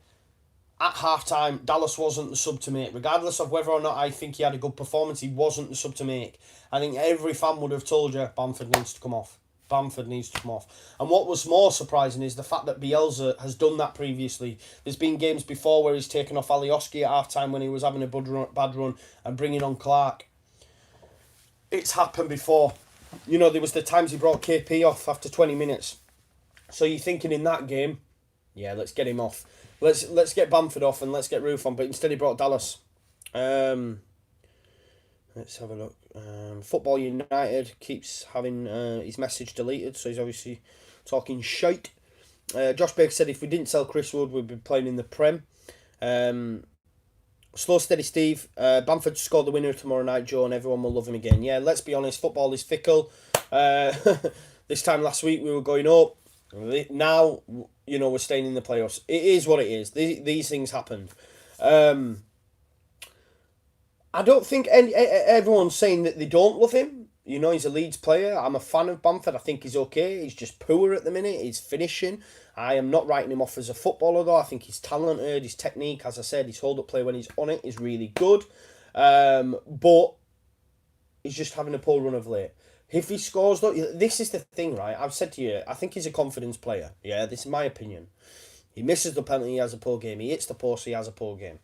At half-time, Dallas wasn't the sub to make. Regardless of whether or not I think he had a good performance, he wasn't the sub to make. I think every fan would have told you, Bamford needs to come off. Bamford needs to come off. And what was more surprising is the fact that Bielsa has done that previously. There's been games before where he's taken off Alioski at half-time when he was having a bad run and bringing on Clark. It's happened before. You know, there was the times he brought KP off after 20 minutes. So you're thinking in that game, yeah, let's get him off. Let's get Bamford off and let's get Roof on. But instead he brought Dallas. Let's have a look. Football United keeps having his message deleted, so he's obviously talking shite. Josh Baker said if we didn't sell Chris Wood, we'd be playing in the Prem. Slow Steady Steve, Bamford scored the winner tomorrow night, Joe, and everyone will love him again. Yeah, let's be honest, football is fickle. This time last week we were going up. Now, you know, we're staying in the playoffs. It is what it is. These things happen. I don't think everyone's saying that they don't love him. You know, he's a Leeds player. I'm a fan of Bamford. I think he's okay. He's just poor at the minute. He's finishing. I am not writing him off as a footballer, though. I think he's talented. His technique, as I said, his hold-up play when he's on it is really good. But he's just having a poor run of late. If he scores, though, this is the thing, right? I've said to you, I think he's a confidence player. Yeah, this is my opinion. He misses the penalty, he has a poor game. He hits the post, he has a poor game.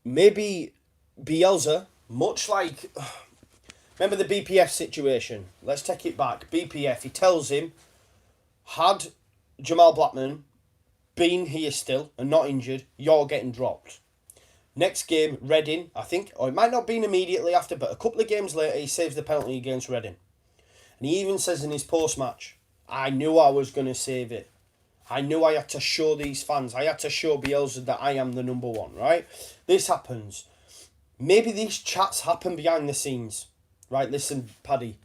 Maybe Bielsa, much like... Remember the BPF situation? Let's take it back. BPF, he tells him, had Jamal Blackman been here still and not injured, you're getting dropped. Next game, Reading, I think, or it might not have been immediately after, but a couple of games later, he saves the penalty against Reading. And he even says in his post-match, I knew I was going to save it. I knew I had to show these fans, I had to show Bielsa that I am the number one, right? This happens. Maybe these chats happen behind the scenes. Right, listen, Paddy,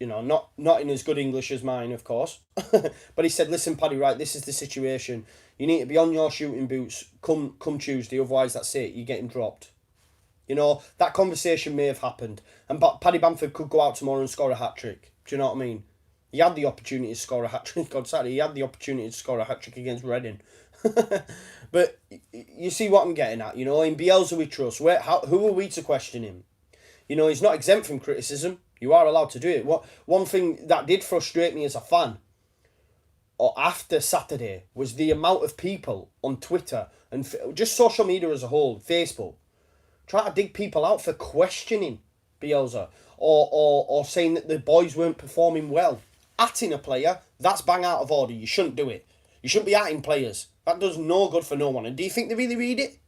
you know, not in as good English as mine, of course. But he said, listen, Paddy, right, this is the situation. You need to be on your shooting boots come Tuesday, otherwise that's it, you're getting dropped. You know, that conversation may have happened. And Paddy Bamford could go out tomorrow and score a hat-trick. Do you know what I mean? He had the opportunity to score a hat-trick on Saturday. He had the opportunity to score a hat-trick against Reading. But you see what I'm getting at, you know? In Bielsa we trust. Who are we to question him? You know, he's not exempt from criticism. You are allowed to do it. One thing that did frustrate me as a fan, or after Saturday, was the amount of people on Twitter and just social media as a whole, Facebook, try to dig people out for questioning Bielsa or saying that the boys weren't performing well. Atting a player, that's bang out of order. You shouldn't do it. You shouldn't be atting players. That does no good for no one. And do you think they really read it?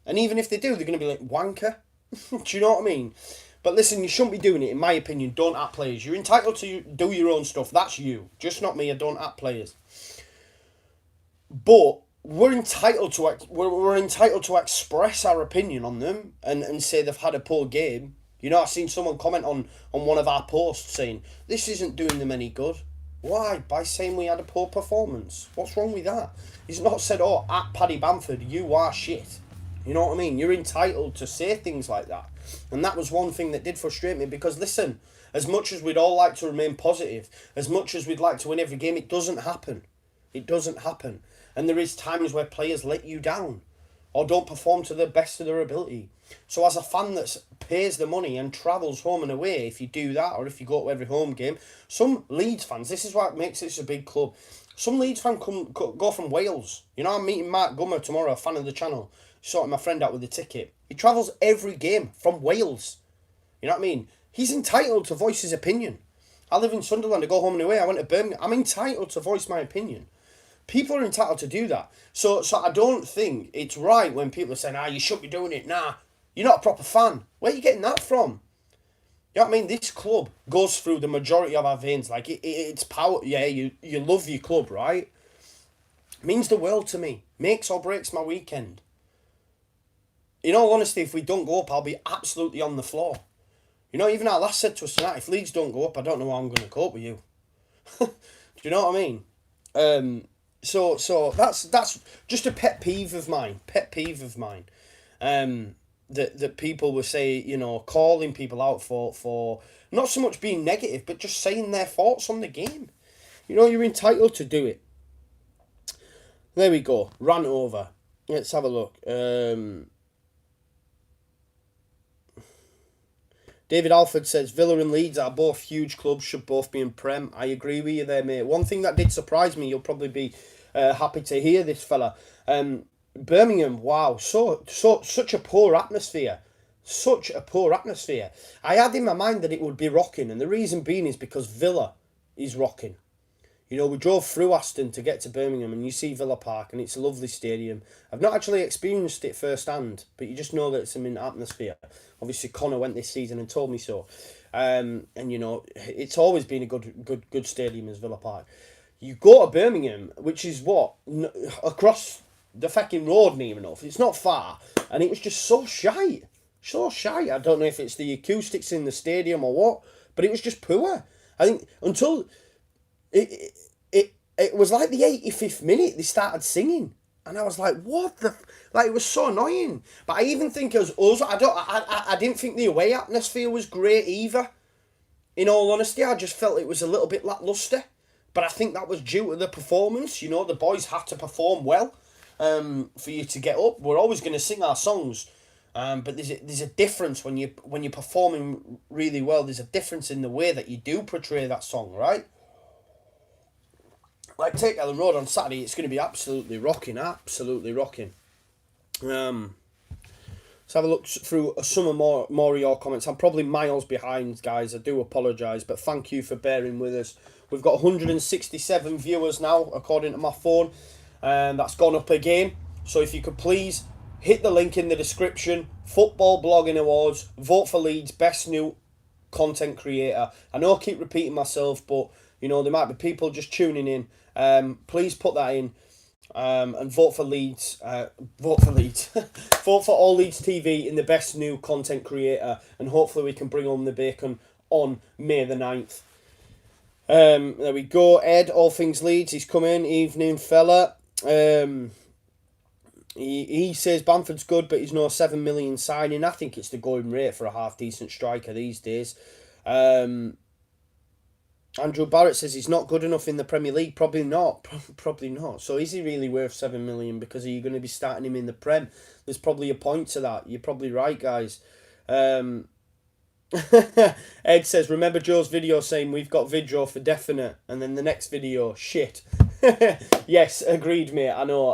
And even if they do, they're going to be like, wanker. Do you know what I mean? But listen, you shouldn't be doing it, in my opinion. Don't at players. You're entitled to do your own stuff. That's you. Just not me. I don't at players. But we're entitled to express our opinion on them and say they've had a poor game. You know, I've seen someone comment on one of our posts saying, this isn't doing them any good. Why? By saying we had a poor performance. What's wrong with that? He's not said, oh, at Paddy Bamford, you are shit. You know what I mean? You're entitled to say things like that. And that was one thing that did frustrate me because, listen, as much as we'd all like to remain positive, as much as we'd like to win every game, it doesn't happen. It doesn't happen. And there is times where players let you down or don't perform to the best of their ability. So as a fan that pays the money and travels home and away, if you do that or if you go to every home game, some Leeds fans, this is what makes it a big club, some Leeds fans go from Wales. You know, I'm meeting Mark Gummer tomorrow, a fan of the channel, sorting my friend out with the ticket. He travels every game from Wales. You know what I mean? He's entitled to voice his opinion. I live in Sunderland, I go home and away, I went to Birmingham. I'm entitled to voice my opinion. People are entitled to do that. So I don't think it's right when people are saying, you shouldn't be doing it. Nah, You're not a proper fan. Where are you getting that from? You know what I mean? This club goes through the majority of our veins. Like, it's power. Yeah, you love your club, right? It means the world to me. Makes or breaks my weekend. In all honesty, if we don't go up, I'll be absolutely on the floor. You know, even our last said to us tonight, if Leeds don't go up, I don't know how I'm going to cope with you. Do you know what I mean? So that's just a pet peeve of mine. That people will say, you know, calling people out for not so much being negative, but just saying their thoughts on the game. You know, you're entitled to do it. There we go. Rant over. Let's have a look. David Alford says, Villa and Leeds are both huge clubs, should both be in Prem. I agree with you there, mate. One thing that did surprise me, you'll probably be happy to hear this, fella. Birmingham, wow, such a poor atmosphere. Such a poor atmosphere. I had in my mind that it would be rocking, and the reason being is because Villa is rocking. You know, we drove through Aston to get to Birmingham, and you see Villa Park, and it's a lovely stadium. I've not actually experienced it firsthand, but you just know that it's an atmosphere. Obviously, Conor went this season and told me so. And, you know, it's always been a good stadium as Villa Park. You go to Birmingham, which is what? Across the fucking road near enough. It's not far. And it was just so shite. So shite. I don't know if it's the acoustics in the stadium or what, but it was just poor. I think until... It was like the 85th minute they started singing, and I was like, what the... Like, it was so annoying. But I even think as us, I didn't think the away atmosphere was great either. In all honesty, I just felt it was a little bit lacklustre. But I think that was due to the performance. You know, the boys had to perform well for you to get up. We're always going to sing our songs, but there's a difference when you're performing really well. There's a difference in the way that you do portray that song, right? Like, take Ellen Road on Saturday, it's going to be absolutely rocking. Let's have a look through some more of your comments. I'm probably miles behind, guys. I do apologise, but thank you for bearing with us. We've got 167 viewers now, according to my phone. That's gone up again. So if you could please hit the link in the description. Football Blogging Awards. Vote for Leeds Best New Content Creator. I know I keep repeating myself, but, you know, there might be people just tuning in. Please put that in. And vote for Leeds. Vote for Leeds. Vote for All Leeds TV in the Best New Content Creator. And hopefully we can bring home the bacon on May the 9th. There we go. Ed, All Things Leeds, he's come in. Evening, fella. He says Bamford's good, but he's no 7 million signing. I think it's the going rate for a half-decent striker these days. Andrew Barrett says he's not good enough in the Premier League. Probably not. Probably not. So is he really worth 7 million? Because are you going to be starting him in the Prem? There's probably a point to that. You're probably right, guys. Ed says, remember Joe's video saying we've got Vidro for definite, and then the next video, shit. Yes, agreed, mate. I know.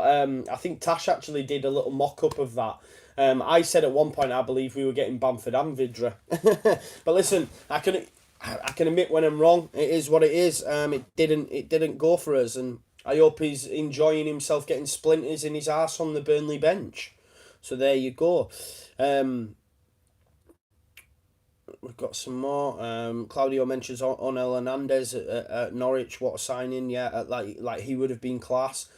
I think Tash actually did a little mock-up of that. I said at one point I believe we were getting Bamford and Vidra. But listen, I can admit when I'm wrong. It is what it is. It didn't go for us, and I hope he's enjoying himself getting splinters in his arse on the Burnley bench. So there you go. We've got some more. Claudio mentions Onel Hernandez at Norwich. What a signing! Yeah, like he would have been class.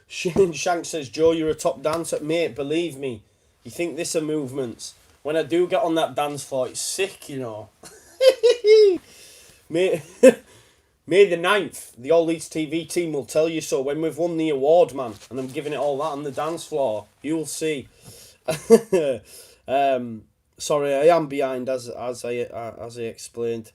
Shank says, Joe, you're a top dancer, mate. Believe me, you think this are movements. When I do get on that dance floor, it's sick, you know. May the 9th, the All Leeds TV team will tell you so. When we've won the award, man, and I'm giving it all that on the dance floor, you'll see. Sorry, I am behind as I explained.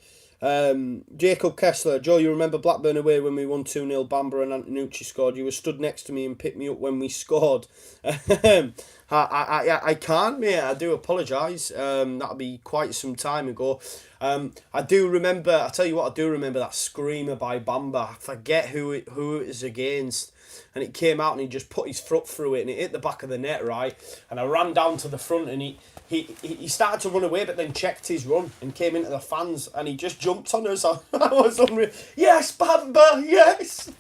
Jacob Kessler, Joe, you remember Blackburn away when we won 2-0, Bamba and Antonucci scored. You were stood next to me and picked me up when we scored. I can't, mate. I do apologise. That'll be quite some time ago. I do remember. I tell you what, I do remember that screamer by Bamba. I forget who it was against, and it came out and he just put his foot through it and it hit the back of the net, right. And I ran down to the front and he started to run away, but then checked his run and came into the fans and he just jumped on us. I was unreal. Yes, Bamba, yes.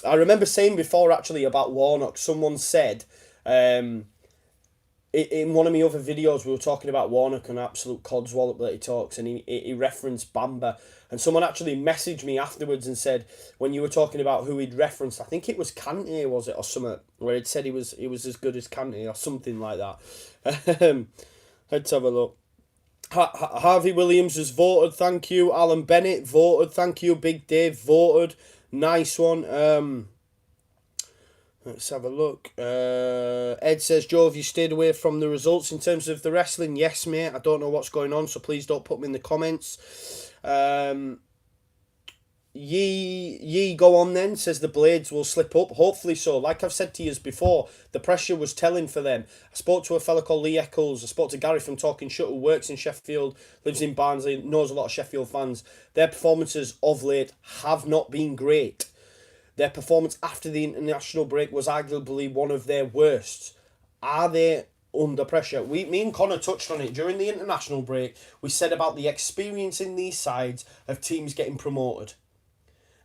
I remember saying before actually about Warnock. Someone said, in one of my other videos, we were talking about Warnock and absolute codswallop that he talks, and he referenced Bamba. And someone actually messaged me afterwards and said, when you were talking about who he'd referenced, I think it was Kante, was it, or something, where he'd said he was as good as Kante, or something like that. Let's have a look. Harvey Williams has voted, thank you. Alan Bennett voted, thank you. Big Dave voted, nice one. Let's have a look. Ed says, Joe, have you stayed away from the results in terms of the wrestling? Yes, mate. I don't know what's going on, so please don't put me in the comments. Ye go on then, says the Blades will slip up. Hopefully so. Like I've said to you before, the pressure was telling for them. I spoke to a fella called Lee Eccles. I spoke to Gary from Talking Shut, who works in Sheffield, lives in Barnsley, knows a lot of Sheffield fans. Their performances of late have not been great. Their performance after the international break was arguably one of their worst. Are they under pressure? Me and Conor touched on it during the international break. We said about the experience in these sides of teams getting promoted.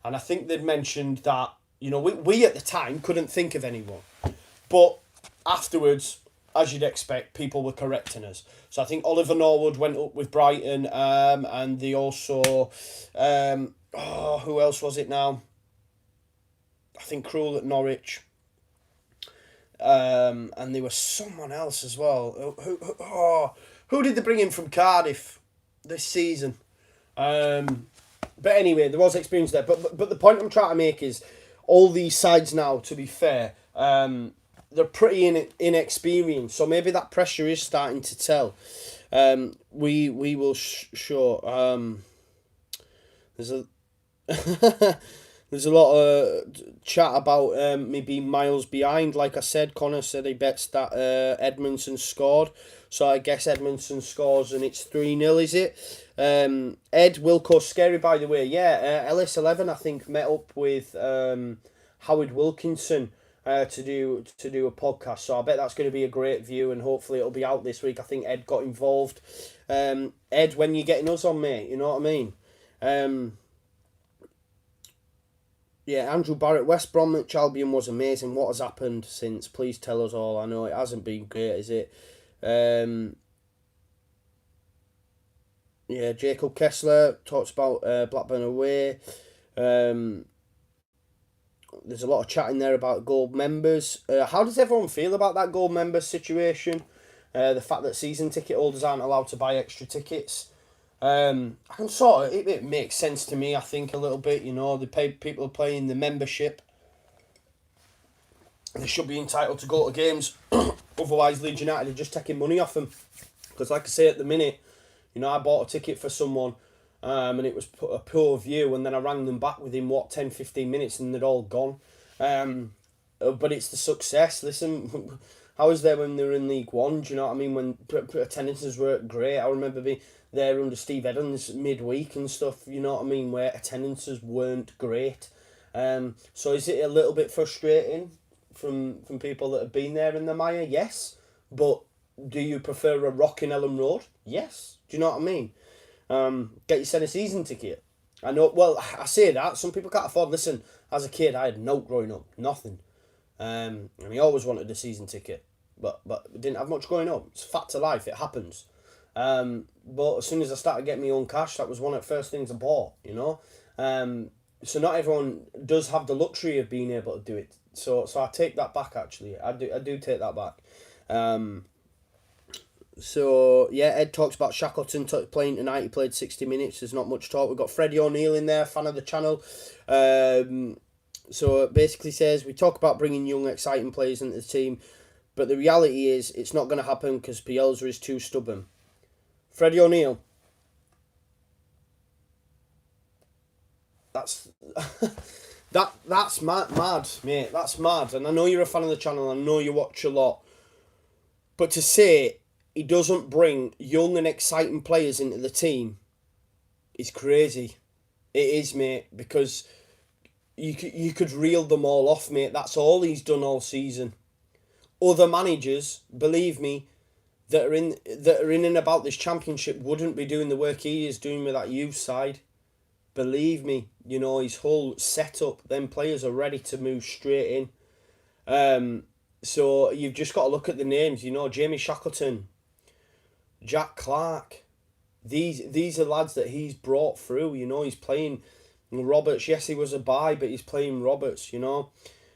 And I think they'd mentioned that, we at the time couldn't think of anyone. But afterwards, as you'd expect, people were correcting us. So I think Oliver Norwood went up with Brighton, and they also, who else was it now? I think Krul at Norwich. And there was someone else as well. Who did they bring in from Cardiff this season? But anyway, there was experience there. But the point I'm trying to make is all these sides now, to be fair, they're pretty inexperienced. So maybe that pressure is starting to tell. We will show. There's a there's a lot of chat about me being miles behind. Like I said, Conor said he bets that Edmondson scored. So I guess Edmondson scores and it's 3-0, is it? Ed Wilco, scary by the way. Yeah, LS11 I think met up with Howard Wilkinson to do a podcast. So I bet that's going to be a great view and hopefully it'll be out this week. I think Ed got involved. Ed, when you're getting us on, mate, you know what I mean? Yeah, Andrew Barrett, West Bromwich Albion was amazing. What has happened since? Please tell us all. I know it hasn't been great, is it? Yeah, Jacob Kessler talks about Blackburn away. There's a lot of chat in there about gold members. How does everyone feel about that gold member situation? The fact that season ticket holders aren't allowed to buy extra tickets. I can sort of, it makes sense to me, I think, a little bit, people paying the membership. They should be entitled to go to games. Otherwise, Leeds United are just taking money off them. Because like I say, at the minute, I bought a ticket for someone and it was a poor view, and then I rang them back within, 10-15 minutes and they'd all gone. But it's the success. Listen, I was there when they were in League One, do you know what I mean? When attendances were great. I remember being there under Steve Evans midweek and stuff, you know what I mean, where attendances weren't great. So is it a little bit frustrating from people that have been there in the mire? Yes. But do you prefer a rocking Ellen Road? Yes. Do you know what I mean? Get yourself a season ticket. I know, well, I say that, some people can't afford. Listen, as a kid, I had no growing up, nothing. And I always wanted a season ticket, but didn't have much growing up. It's a fact of life, it happens. But as soon as I started getting my own cash, that was one of the first things I bought, So not everyone does have the luxury of being able to do it. So I take that back, actually. I do take that back. So, yeah, Ed talks about Shackleton playing tonight. He played 60 minutes. There's not much talk. We've got Freddie O'Neill in there, fan of the channel. So it basically says, we talk about bringing young, exciting players into the team, but the reality is it's not going to happen because Bielsa is too stubborn. Freddie O'Neill. That's that's mad, mate. That's mad. And I know you're a fan of the channel. I know you watch a lot. But to say he doesn't bring young and exciting players into the team is crazy. It is, mate, because you could reel them all off, mate. That's all he's done all season. Other managers, believe me, that are in and about this championship wouldn't be doing the work he is doing with that youth side. believe me, you know, his whole setup, them players are ready to move straight in. So you've just got to look at the names, you know, Jamie Shackleton, Jack Clark. These are lads that he's brought through, you know. He's playing Roberts. Yes, he was a buy, but he's playing Roberts, you know.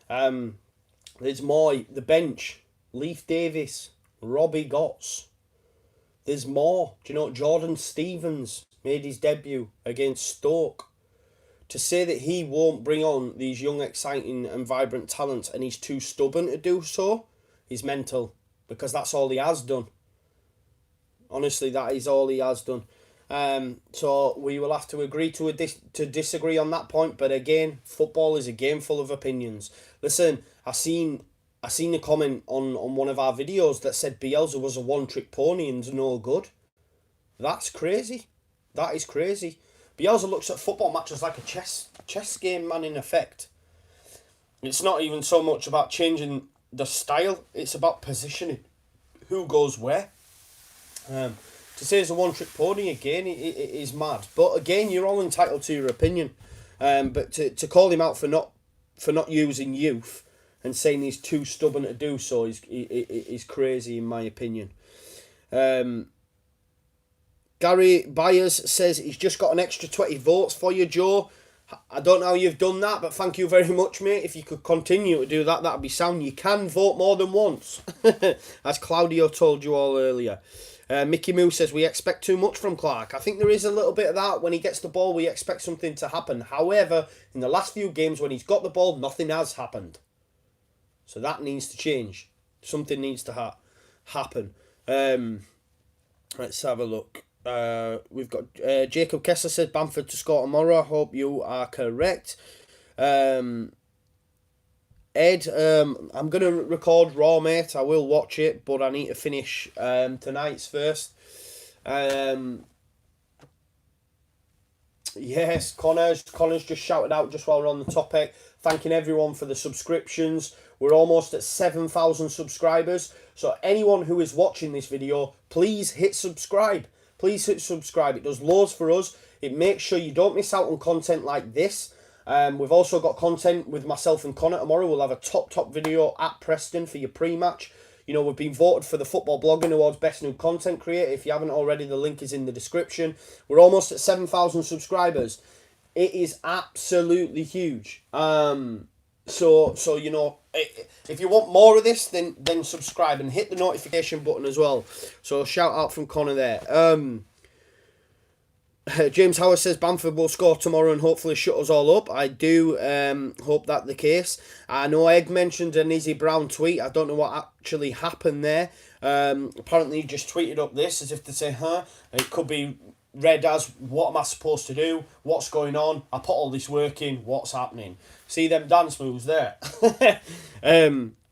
There's more. The bench, Leif Davis, Robbie Gotts. There's more. Do you know, Jordan Stevens made his debut against Stoke. To say that he won't bring on these young, exciting and vibrant talents and he's too stubborn to do so is mental, because that's all he has done. Honestly, that is all he has done. So we will have to agree to disagree on that point. But again, football is a game full of opinions. Listen, I seen a comment on one of our videos that said Bielsa was a one-trick pony and's no good. That's crazy. That is crazy. Bielsa looks at football matches like a chess game, man, in effect. It's not even so much about changing the style. It's about positioning. Who goes where. To say it's a one-trick pony, again, it is mad. But again, you're all entitled to your opinion. But to call him out for not using youth and saying he's too stubborn to do so is crazy, in my opinion. Gary Byers says he's just got an extra 20 votes for you, Joe. I don't know how you've done that, but thank you very much, mate. If you could continue to do that, that'd be sound. You can vote more than once, as Claudio told you all earlier. Mickey Moo says, we expect too much from Clark. I think there is a little bit of that. When he gets the ball, we expect something to happen. However, in the last few games, when he's got the ball, nothing has happened. So that needs to change. Something needs to happen. Let's have a look. We've got Jacob Kessler said Bamford to score tomorrow. I hope you are correct. Ed, I'm going to record Raw, mate. I will watch it, but I need to finish tonight's first. Yes, Connor's just shouted out just while we're on the topic, thanking everyone for the subscriptions. We're almost at 7,000 subscribers. So anyone who is watching this video, please hit subscribe. Please hit subscribe. It does loads for us. It makes sure you don't miss out on content like this. We've also got content with myself and Conor tomorrow. We'll have a top video at Preston for your pre-match. You know, we've been voted for the Football Blogging Awards Best New Content Creator. If you haven't already, the link is in the description. We're almost at 7,000 subscribers. It is absolutely huge. So you know, if you want more of this, then subscribe and hit the notification button as well. So shout out from Conor there. James Howard says Bamford will score tomorrow and hopefully shut us all up. I do hope that's the case. I know Egg mentioned an Izzy Brown tweet. I don't know what actually happened there. Apparently he just tweeted up this as if to say, it could be read as, what am I supposed to do? What's going on? I put all this work in. What's happening? See them dance moves there.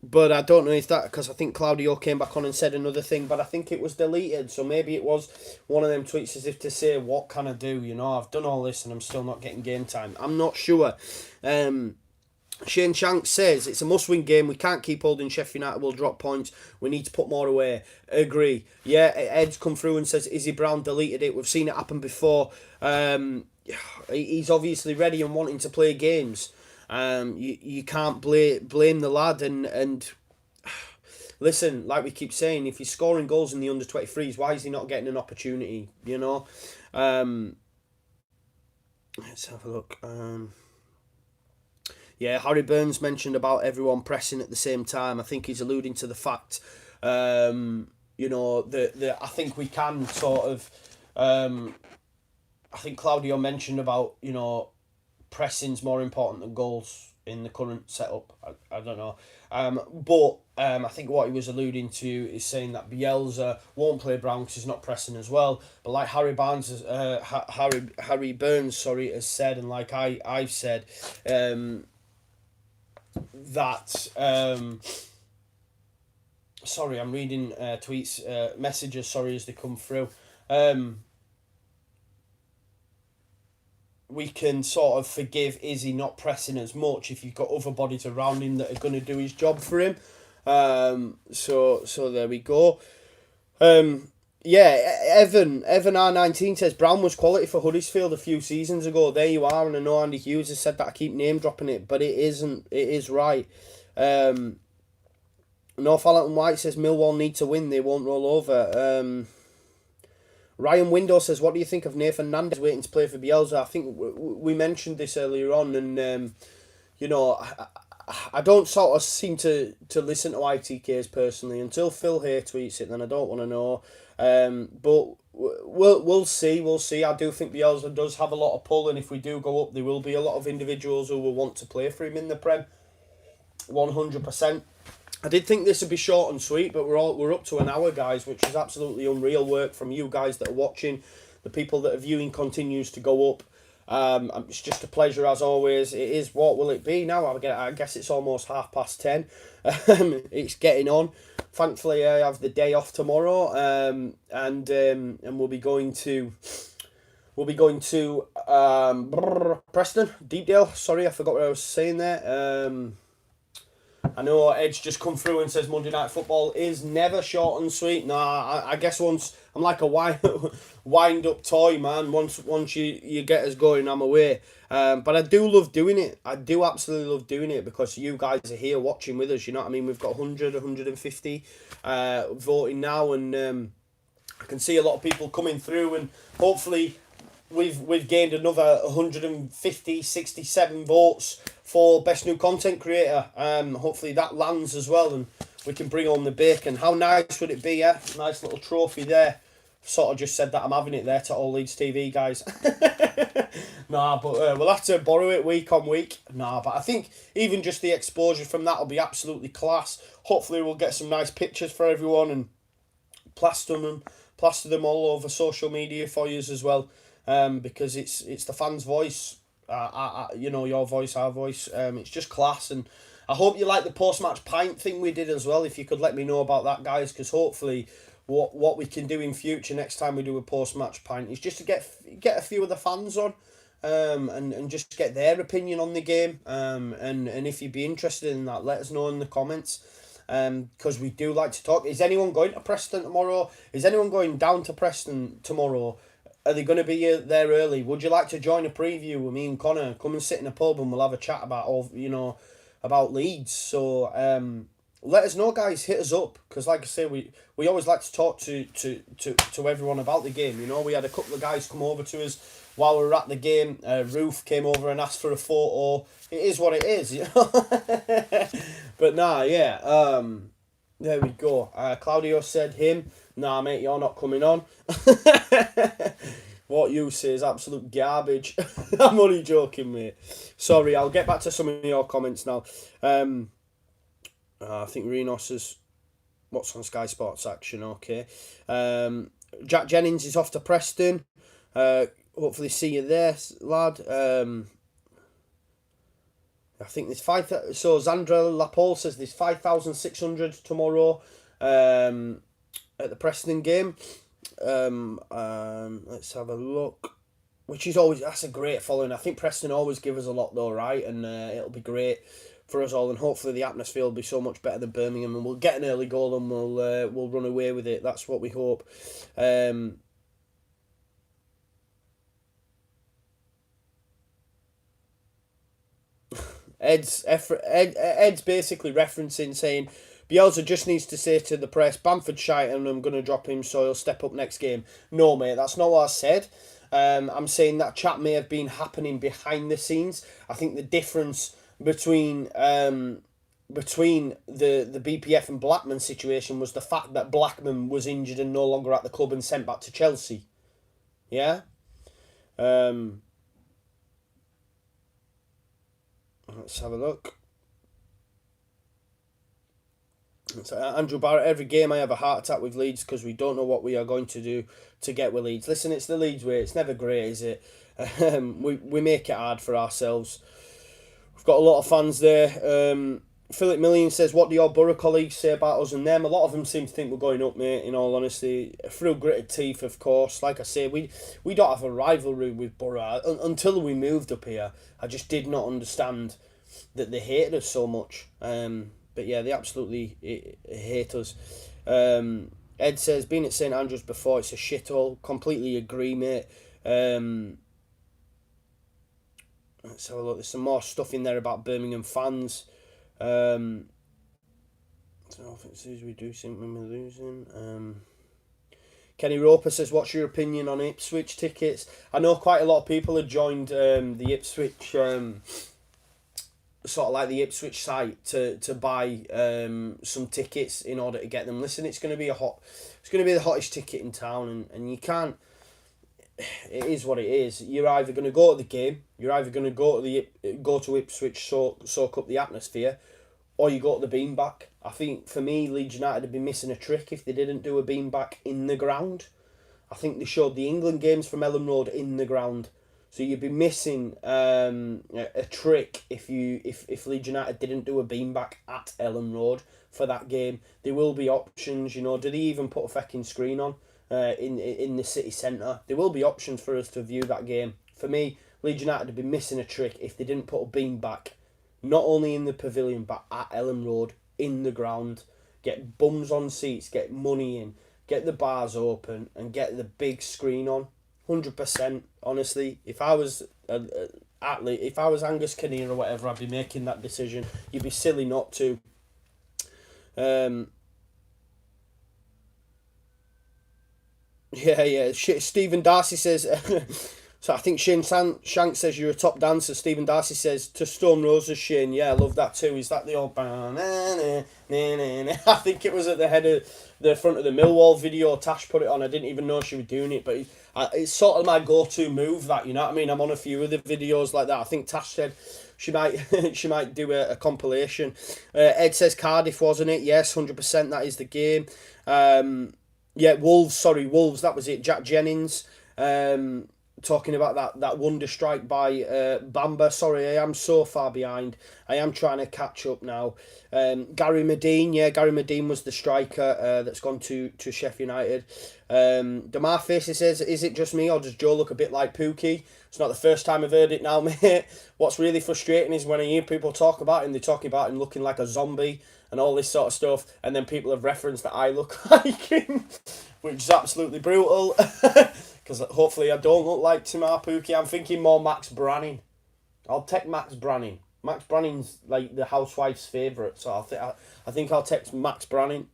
But I don't know if that, because I think Claudio came back on and said another thing, but I think it was deleted. So maybe it was one of them tweets as if to say, what can I do? You know, I've done all this and I'm still not getting game time. I'm not sure. Shane Shanks says, it's a must-win game. We can't keep holding Sheffield United. Will drop points. We need to put more away. Agree. Yeah, Ed's come through and says Izzy Brown deleted it. We've seen it happen before. He's obviously ready and wanting to play games. You can't blame the lad, and listen, like we keep saying, if he's scoring goals in the under-23s, why is he not getting an opportunity, you know? Let's have a look. Yeah, Harry Burns mentioned about everyone pressing at the same time. I think he's alluding to the fact, you know, that I think we can sort of, I think Claudio mentioned about, you know, pressing's more important than goals in the current setup. I don't know. But I think what he was alluding to is saying that Bielsa won't play Brown because he's not pressing as well. But like Harry Burns has said, and like I've said, that sorry, I'm reading tweets, messages, sorry, as they come through. We can sort of forgive Izzy not pressing as much if you've got other bodies around him that are going to do his job for him. So there we go. Yeah, Evan R19 says Brown was quality for Huddersfield a few seasons ago. There you are, and I know Andy Hughes has said that. I keep name dropping it, but it isn't. It is right. Northallerton White says Millwall need to win. They won't roll over. Ryan Window says, what do you think of Nathan Nandez waiting to play for Bielsa? I think we mentioned this earlier on, and you know, I don't sort of seem to listen to ITKs personally until Phil here tweets it. Then I don't want to know. But we'll see. We'll see. I do think Bielsa does have a lot of pull, and if we do go up, there will be a lot of individuals who will want to play for him in the Prem. 100%. I did think this would be short and sweet, but we're up to an hour, guys, which is absolutely unreal work from you guys that are watching. The people that are viewing continues to go up. It's just a pleasure as always. It is, what will it be now? I guess it's almost 10:30. It's getting on. Thankfully, I have the day off tomorrow, and we'll be going to Preston, Deepdale. Sorry, I forgot what I was saying there. I know Edge just come through and says Monday Night Football is never short and sweet. Nah, I guess once I'm like a wind up toy, man. Once you get us going, I'm away. But I do love doing it. I do absolutely love doing it because you guys are here watching with us. You know what I mean? We've got 150 voting now, and I can see a lot of people coming through, and hopefully we've gained another 150, 67 votes for best new content creator. Hopefully that lands as well, and we can bring on the bacon. How nice would it be? Yeah, nice little trophy there. Sort of just said that I'm having it there to all Leeds TV guys. Nah, but we'll have to borrow it week on week. Nah, but I think even just the exposure from that will be absolutely class. Hopefully we'll get some nice pictures for everyone and plaster them all over social media for you as well. Because it's the fans' voice, you know, your voice, our voice. It's just class, and I hope you like the post-match pint thing we did as well. If you could let me know about that, guys, because hopefully what we can do in future next time we do a post-match pint is just to get a few of the fans on, and just get their opinion on the game. And if you'd be interested in that, let us know in the comments. Because we do like to talk. Is anyone going to Preston tomorrow? Is anyone going down to Preston tomorrow? Are they going to be there early? Would you like to join a preview with me and Conor? Come and sit in a pub and we'll have a chat about Leeds. So let us know, guys. Hit us up, because like I say, we always like to talk to everyone about the game. You know, we had a couple of guys come over to us while we were at the game. Ruth came over and asked for a photo. It is what it is, you know. But nah, yeah. There we go. Claudio said him. Nah, mate, you're not coming on. What you say is absolute garbage. I'm only joking, mate. Sorry, I'll get back to some of your comments now. I think Renos is... What's on Sky Sports Action? Okay. Jack Jennings is off to Preston. Hopefully see you there, lad. I think there's 5... So Zandra Lapole says there's 5,600 tomorrow at the Preston game. Let's have a look. Which is always... That's a great following. I think Preston always give us a lot though, right? And it'll be great for us all. And hopefully the atmosphere will be so much better than Birmingham. And we'll get an early goal and we'll run away with it. That's what we hope. Ed's basically referencing, saying Bielsa just needs to say to the press, Bamford's shite and I'm going to drop him so he'll step up next game. No, mate, that's not what I said. I'm saying that chat may have been happening behind the scenes. I think the difference between the BPF and Blackman situation was the fact that Blackman was injured and no longer at the club and sent back to Chelsea. Yeah? Let's have a look. So Andrew Barrett, every game I have a heart attack with Leeds because we don't know what we are going to do to get with Leeds. Listen, it's the Leeds way. It's never great, is it? We make it hard for ourselves. We've got a lot of fans there. Philip Million says, what do your Borough colleagues say about us and them? A lot of them seem to think we're going up, mate, in all honesty. Through gritted teeth, of course. Like I say, we don't have a rivalry with Borough. Until we moved up here, I just did not understand that they hated us so much. But yeah, they absolutely hate us. Ed says, been at St Andrews before, it's a shithole. Completely agree, mate. Let's have a look. There's some more stuff in there about Birmingham fans. I don't know if it says reducing when we're losing. Kenny Roper says, what's your opinion on Ipswich tickets? I know quite a lot of people have joined the Ipswich, sort of like the Ipswich site to buy some tickets in order to get them. Listen, it's going to be the hottest ticket in town, and you can't. It is what it is. You're either going to go to the game, you're either going to go to Ipswich, soak up the atmosphere, or you go to the beanback. I think for me, Leeds United would be missing a trick if they didn't do a beanback in the ground. I think they showed the England games from Ellen Road in the ground, so you'd be missing a trick if Leeds United didn't do a beanback at Ellen Road for that game. There will be options, you know. Did they even put a fucking screen on in the city centre? There will be options for us to view that game. For me, Leeds United would be missing a trick if they didn't put a beanback, not only in the pavilion but at Ellen Road in the ground. Get bums on seats, get money in, get the bars open, and get the big screen on. 100%. Honestly, if I was Angus Kinnear or whatever, I'd be making that decision. You'd be silly not to. Yeah. Stephen Darcy says. So I think Shane Shank says you're a top dancer. Stephen Darcy says to Stone Roses, Shane. Yeah, I love that too. Is that the old... I think it was at the head of the front of the Millwall video. Tash put it on. I didn't even know she was doing it, but it's sort of my go-to move. That, you know what I mean? I'm on a few of the videos like that. I think Tash said she might do a compilation. Ed says Cardiff, wasn't it? Yes, 100%. That is the game. Yeah, Wolves. That was it. Jack Jennings. Talking about that wonder strike by Bamba. Sorry, I am so far behind. I am trying to catch up now. Gary Medine. Yeah, Gary Medine was the striker that's gone to Sheffield United. Damar Facey says, is it just me or does Joe look a bit like Pookie? It's not the first time I've heard it now, mate. What's really frustrating is when I hear people talk about him, they talk about him looking like a zombie and all this sort of stuff, and then people have referenced that I look like him, which is absolutely brutal. Because hopefully I don't look like Tamar Pookie. I'm thinking more Max Branning. I'll take Max Branning. Max Branning's like the housewife's favourite, so I think I'll text Max Branning.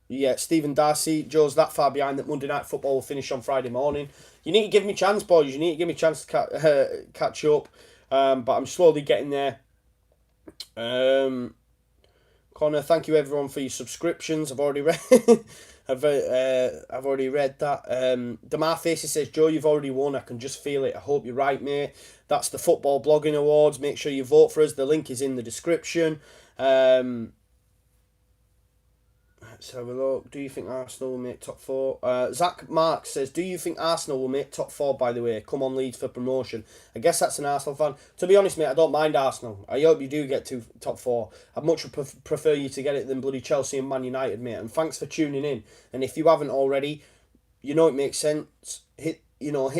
Yeah, Stephen Darcy, Joe's that far behind that Monday Night Football will finish on Friday morning. You need to give me a chance, boys. You need to give me a chance to catch up. But I'm slowly getting there. Conor, thank you everyone for your subscriptions. I've already read. I've already read that. Damar Facey says, Joe, you've already won. I can just feel it. I hope you're right, mate. That's the Football Blogging Awards. Make sure you vote for us. The link is in the description. Let's have a look. Do you think Arsenal will make top four? Zach Marks says, do you think Arsenal will make top four, by the way? Come on, Leeds for promotion. I guess that's an Arsenal fan. To be honest, mate, I don't mind Arsenal. I hope you do get to top four. I'd much prefer you to get it than bloody Chelsea and Man United, mate. And thanks for tuning in. And if you haven't already, you know it makes sense. Hit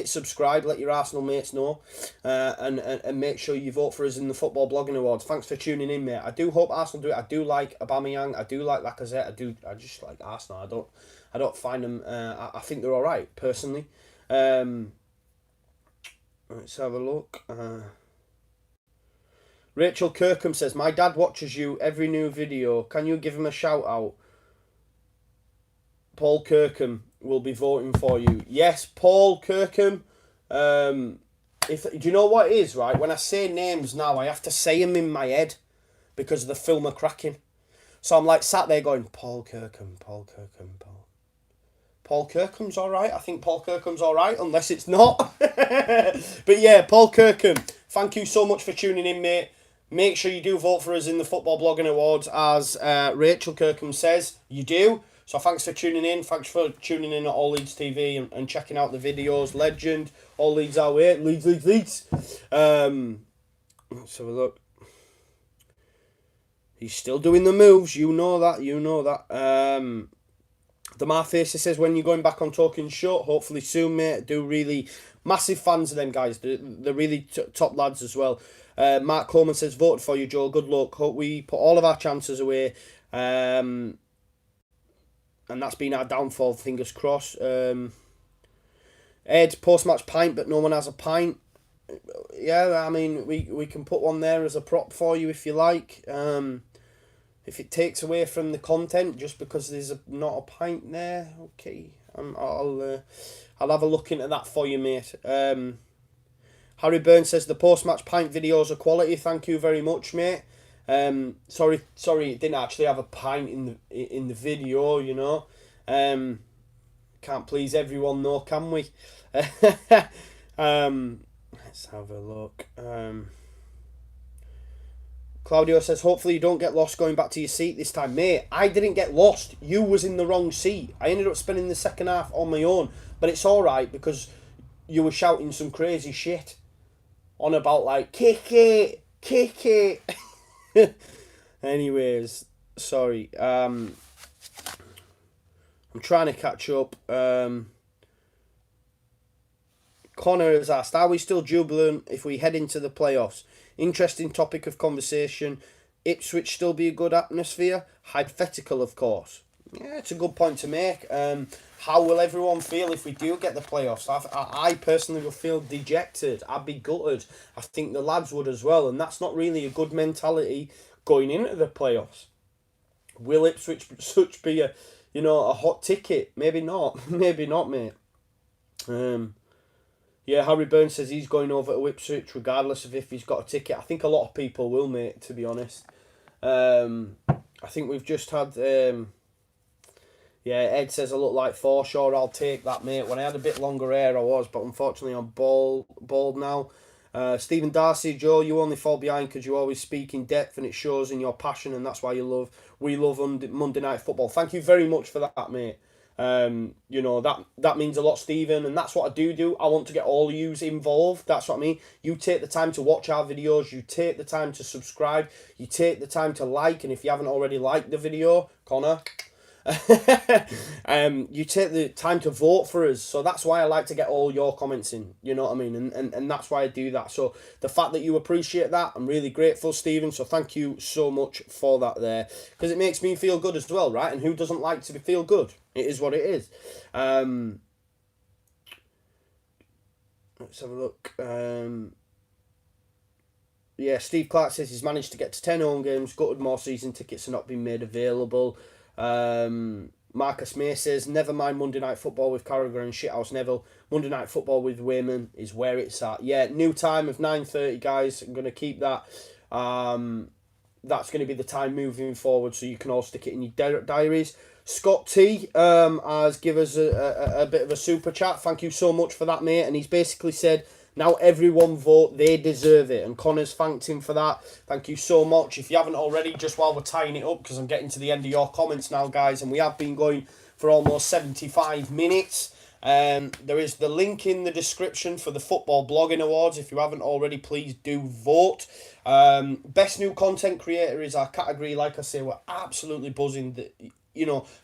subscribe, let your Arsenal mates know, and make sure you vote for us in the Football Blogging Awards. Thanks for tuning in, mate. I do hope Arsenal do it. I do like Aubameyang. I do like Lacazette. I just like Arsenal. I don't find them. I think they're all right personally. Let's have a look. Rachel Kirkham says, my dad watches you every new video. Can you give him a shout out? Paul Kirkham will be voting for you. Yes, Paul Kirkham. Do you know what it is, right? When I say names now, I have to say them in my head because of the film are cracking. So I'm like sat there going, Paul Kirkham. Paul Kirkham's all right. I think Paul Kirkham's all right, unless it's not. But yeah, Paul Kirkham, thank you so much for tuning in, mate. Make sure you do vote for us in the Football Blogging Awards, as Rachel Kirkham says you do. So thanks for tuning in. Thanks for tuning in at All Leeds TV and checking out the videos. Legend. All Leeds our way. Leeds. Let's have a look. He's still doing the moves. You know that. Damar Facey says, when you're going back on Talking Short, hopefully soon, mate. Do really massive fans of them guys. They're really top lads as well. Mark Coleman says, voted for you, Joe. Good luck. Hope we put all of our chances away And that's been our downfall, fingers crossed. Ed, post-match pint, but no one has a pint. Yeah, I mean, we can put one there as a prop for you if you like. If it takes away from the content just because there's not a pint there, okay. I'll have a look into that for you, mate. Harry Burns says the post-match pint videos are quality. Thank you very much, mate. Sorry, it didn't actually have a pint in the video, you know. Can't please everyone though, can we? Let's have a look. Claudio says, hopefully you don't get lost going back to your seat this time. Mate, I didn't get lost. You was in the wrong seat. I ended up spending the second half on my own. But it's alright because you were shouting some crazy shit. On about like, kick it. Anyways, sorry. I'm trying to catch up. Conor has asked, are we still jubilant if we head into the playoffs? Interesting topic of conversation. Ipswich still be a good atmosphere? Hypothetical, of course. Yeah, it's a good point to make. How will everyone feel if we do get the playoffs? I personally will feel dejected. I'd be gutted. I think the lads would as well, and that's not really a good mentality going into the playoffs. Will Ipswich such be a hot ticket? Maybe not. Maybe not, mate. Yeah, Harry Burns says he's going over to Ipswich regardless of if he's got a ticket. I think a lot of people will, mate, to be honest. I think we've just had... Ed says I look like Forshaw. I'll take that, mate. When I had a bit longer hair, I was, but unfortunately I'm bald now. Stephen Darcy, Joe, you only fall behind because you always speak in depth and it shows in your passion, and that's why we love Monday Night Football. Thank you very much for that, mate. That means a lot, Stephen, and that's what I do. I want to get all yous involved. That's what I mean. You take the time to watch our videos, you take the time to subscribe, you take the time to like, and if you haven't already liked the video, Conor, you take the time to vote for us. So that's why I like to get all your comments in, you know what I mean, and that's why I do that. So the fact that you appreciate that, I'm really grateful, Stephen, so thank you so much for that there, because it makes me feel good as well, right? And who doesn't like to feel good? It is what it is. Let's have a look. Steve Clark says he's managed to get to 10 home games, gutted more season tickets are not being made available. Marcus May says, never mind Monday Night Football with Carragher and Shithouse Neville. Monday Night Football with Wainman is where it's at. Yeah, new time of 9:30, guys. I'm going to keep that. That's going to be the time moving forward, so you can all stick it in your diaries. Scott T has given us a bit of a super chat. Thank you so much for that, mate. And he's basically said, now everyone vote, they deserve it. And Connor's thanked him for that. Thank you so much. If you haven't already, just while we're tying it up, because I'm getting to the end of your comments now, guys, and we have been going for almost 75 minutes. There is the link in the description for the Football Blogging Awards. If you haven't already, please do vote. Best New Content Creator is our category. Like I say, we're absolutely buzzing that,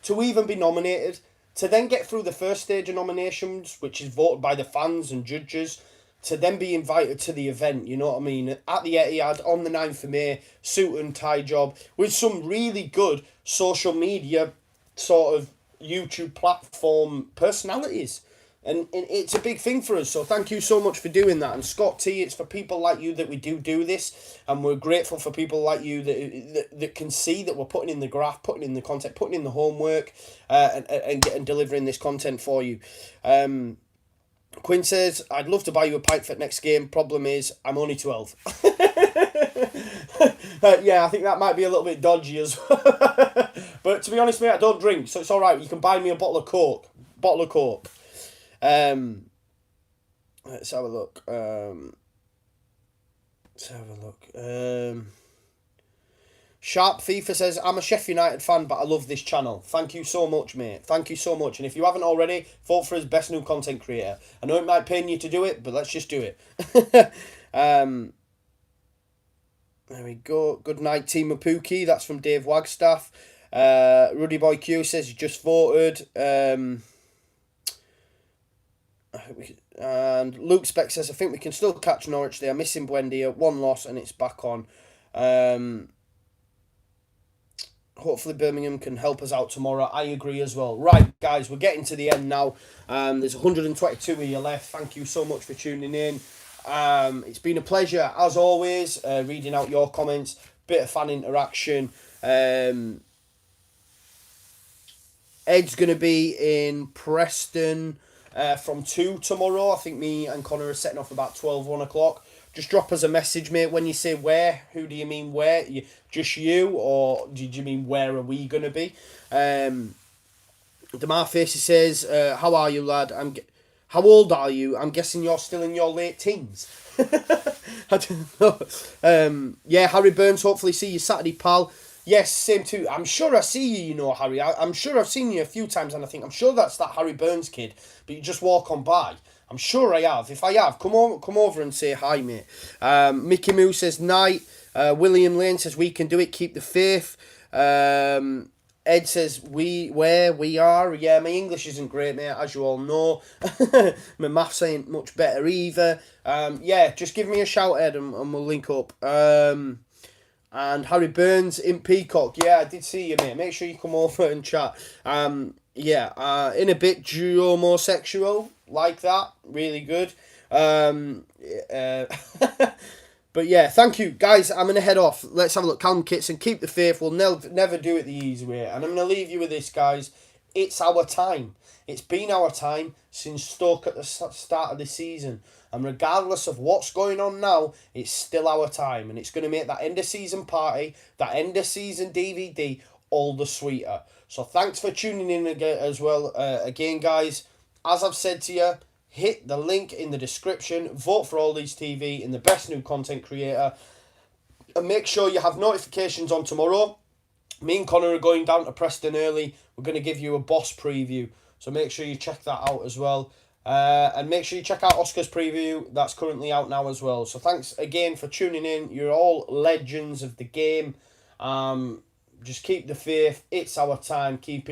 to even be nominated, to then get through the first stage of nominations, which is voted by the fans and judges, to then be invited to the event, you know what I mean, at the Etihad on the 9th of May, suit and tie job, with some really good social media sort of YouTube platform personalities. And it's a big thing for us, so thank you so much for doing that. And Scott T, it's for people like you that we do this, and we're grateful for people like you that can see that we're putting in the graph, putting in the content, putting in the homework, and delivering this content for you. Quinn says, I'd love to buy you a pint for next game. Problem is, I'm only 12. Yeah, I think that might be a little bit dodgy as well. But to be honest, mate, I don't drink, so it's alright. You can buy me a bottle of Coke. Let's have a look. Sharp FIFA says, I'm a Sheffield United fan, but I love this channel. Thank you so much, mate. Thank you so much. And if you haven't already, vote for his Best New Content Creator. I know it might pain you to do it, but let's just do it. There we go. Good night, Team Mapuki. That's from Dave Wagstaff. Ruddy Boy Q says he just voted. And Luke Speck says, I think we can still catch Norwich. They are missing Buendia. One loss and it's back on. hopefully Birmingham can help us out tomorrow. I agree as well. Right, guys, we're getting to the end now. There's 122 of you left. Thank you so much for tuning in. It's been a pleasure, as always, reading out your comments. Bit of fan interaction. Ed's going to be in Preston from 2 tomorrow. I think me and Conor are setting off about 1 o'clock. Just drop us a message, mate, when you say where. Who do you mean where? Just you, or did you mean where are we going to be? Damar Facey says, how are you, lad? How old are you? I'm guessing you're still in your late teens. I don't know. Yeah, Harry Burns, hopefully see you Saturday, pal. Yes, same too. I'm sure I see you, you know, Harry. I'm sure I've seen you a few times, and I think, I'm sure that's that Harry Burns kid, but you just walk on by. I'm sure I have. If I have, come over and say hi, mate. Mickey Moo says, night. William Lane says, we can do it, keep the faith. Ed says, we are. Yeah, my English isn't great, mate, as you all know. My maths ain't much better either. Yeah, just give me a shout, Ed, and we'll link up. And Harry Burns in Peacock. Yeah, I did see you, mate. Make sure you come over and chat. Yeah, in a bit, duo-homosexual, like that. Really good. But yeah, thank you, guys. I'm going to head off. Let's have a look. Callum Kitson, keep the faith. We'll never do it the easy way. And I'm going to leave you with this, guys. It's our time. It's been our time since Stoke at the start of the season. And regardless of what's going on now, it's still our time. And it's going to make that end-of-season party, that end-of-season DVD, all the sweeter. So thanks for tuning in again as well. Again, guys, as I've said to you, hit the link in the description. Vote for All Leeds TV in the best new content creator. And make sure you have notifications on tomorrow. Me and Conor are going down to Preston early. We're going to give you a boss preview. So make sure you check that out as well. And make sure you check out Oscar's preview. That's currently out now as well. So thanks again for tuning in. You're all legends of the game. Just keep the faith. It's our time. Keep it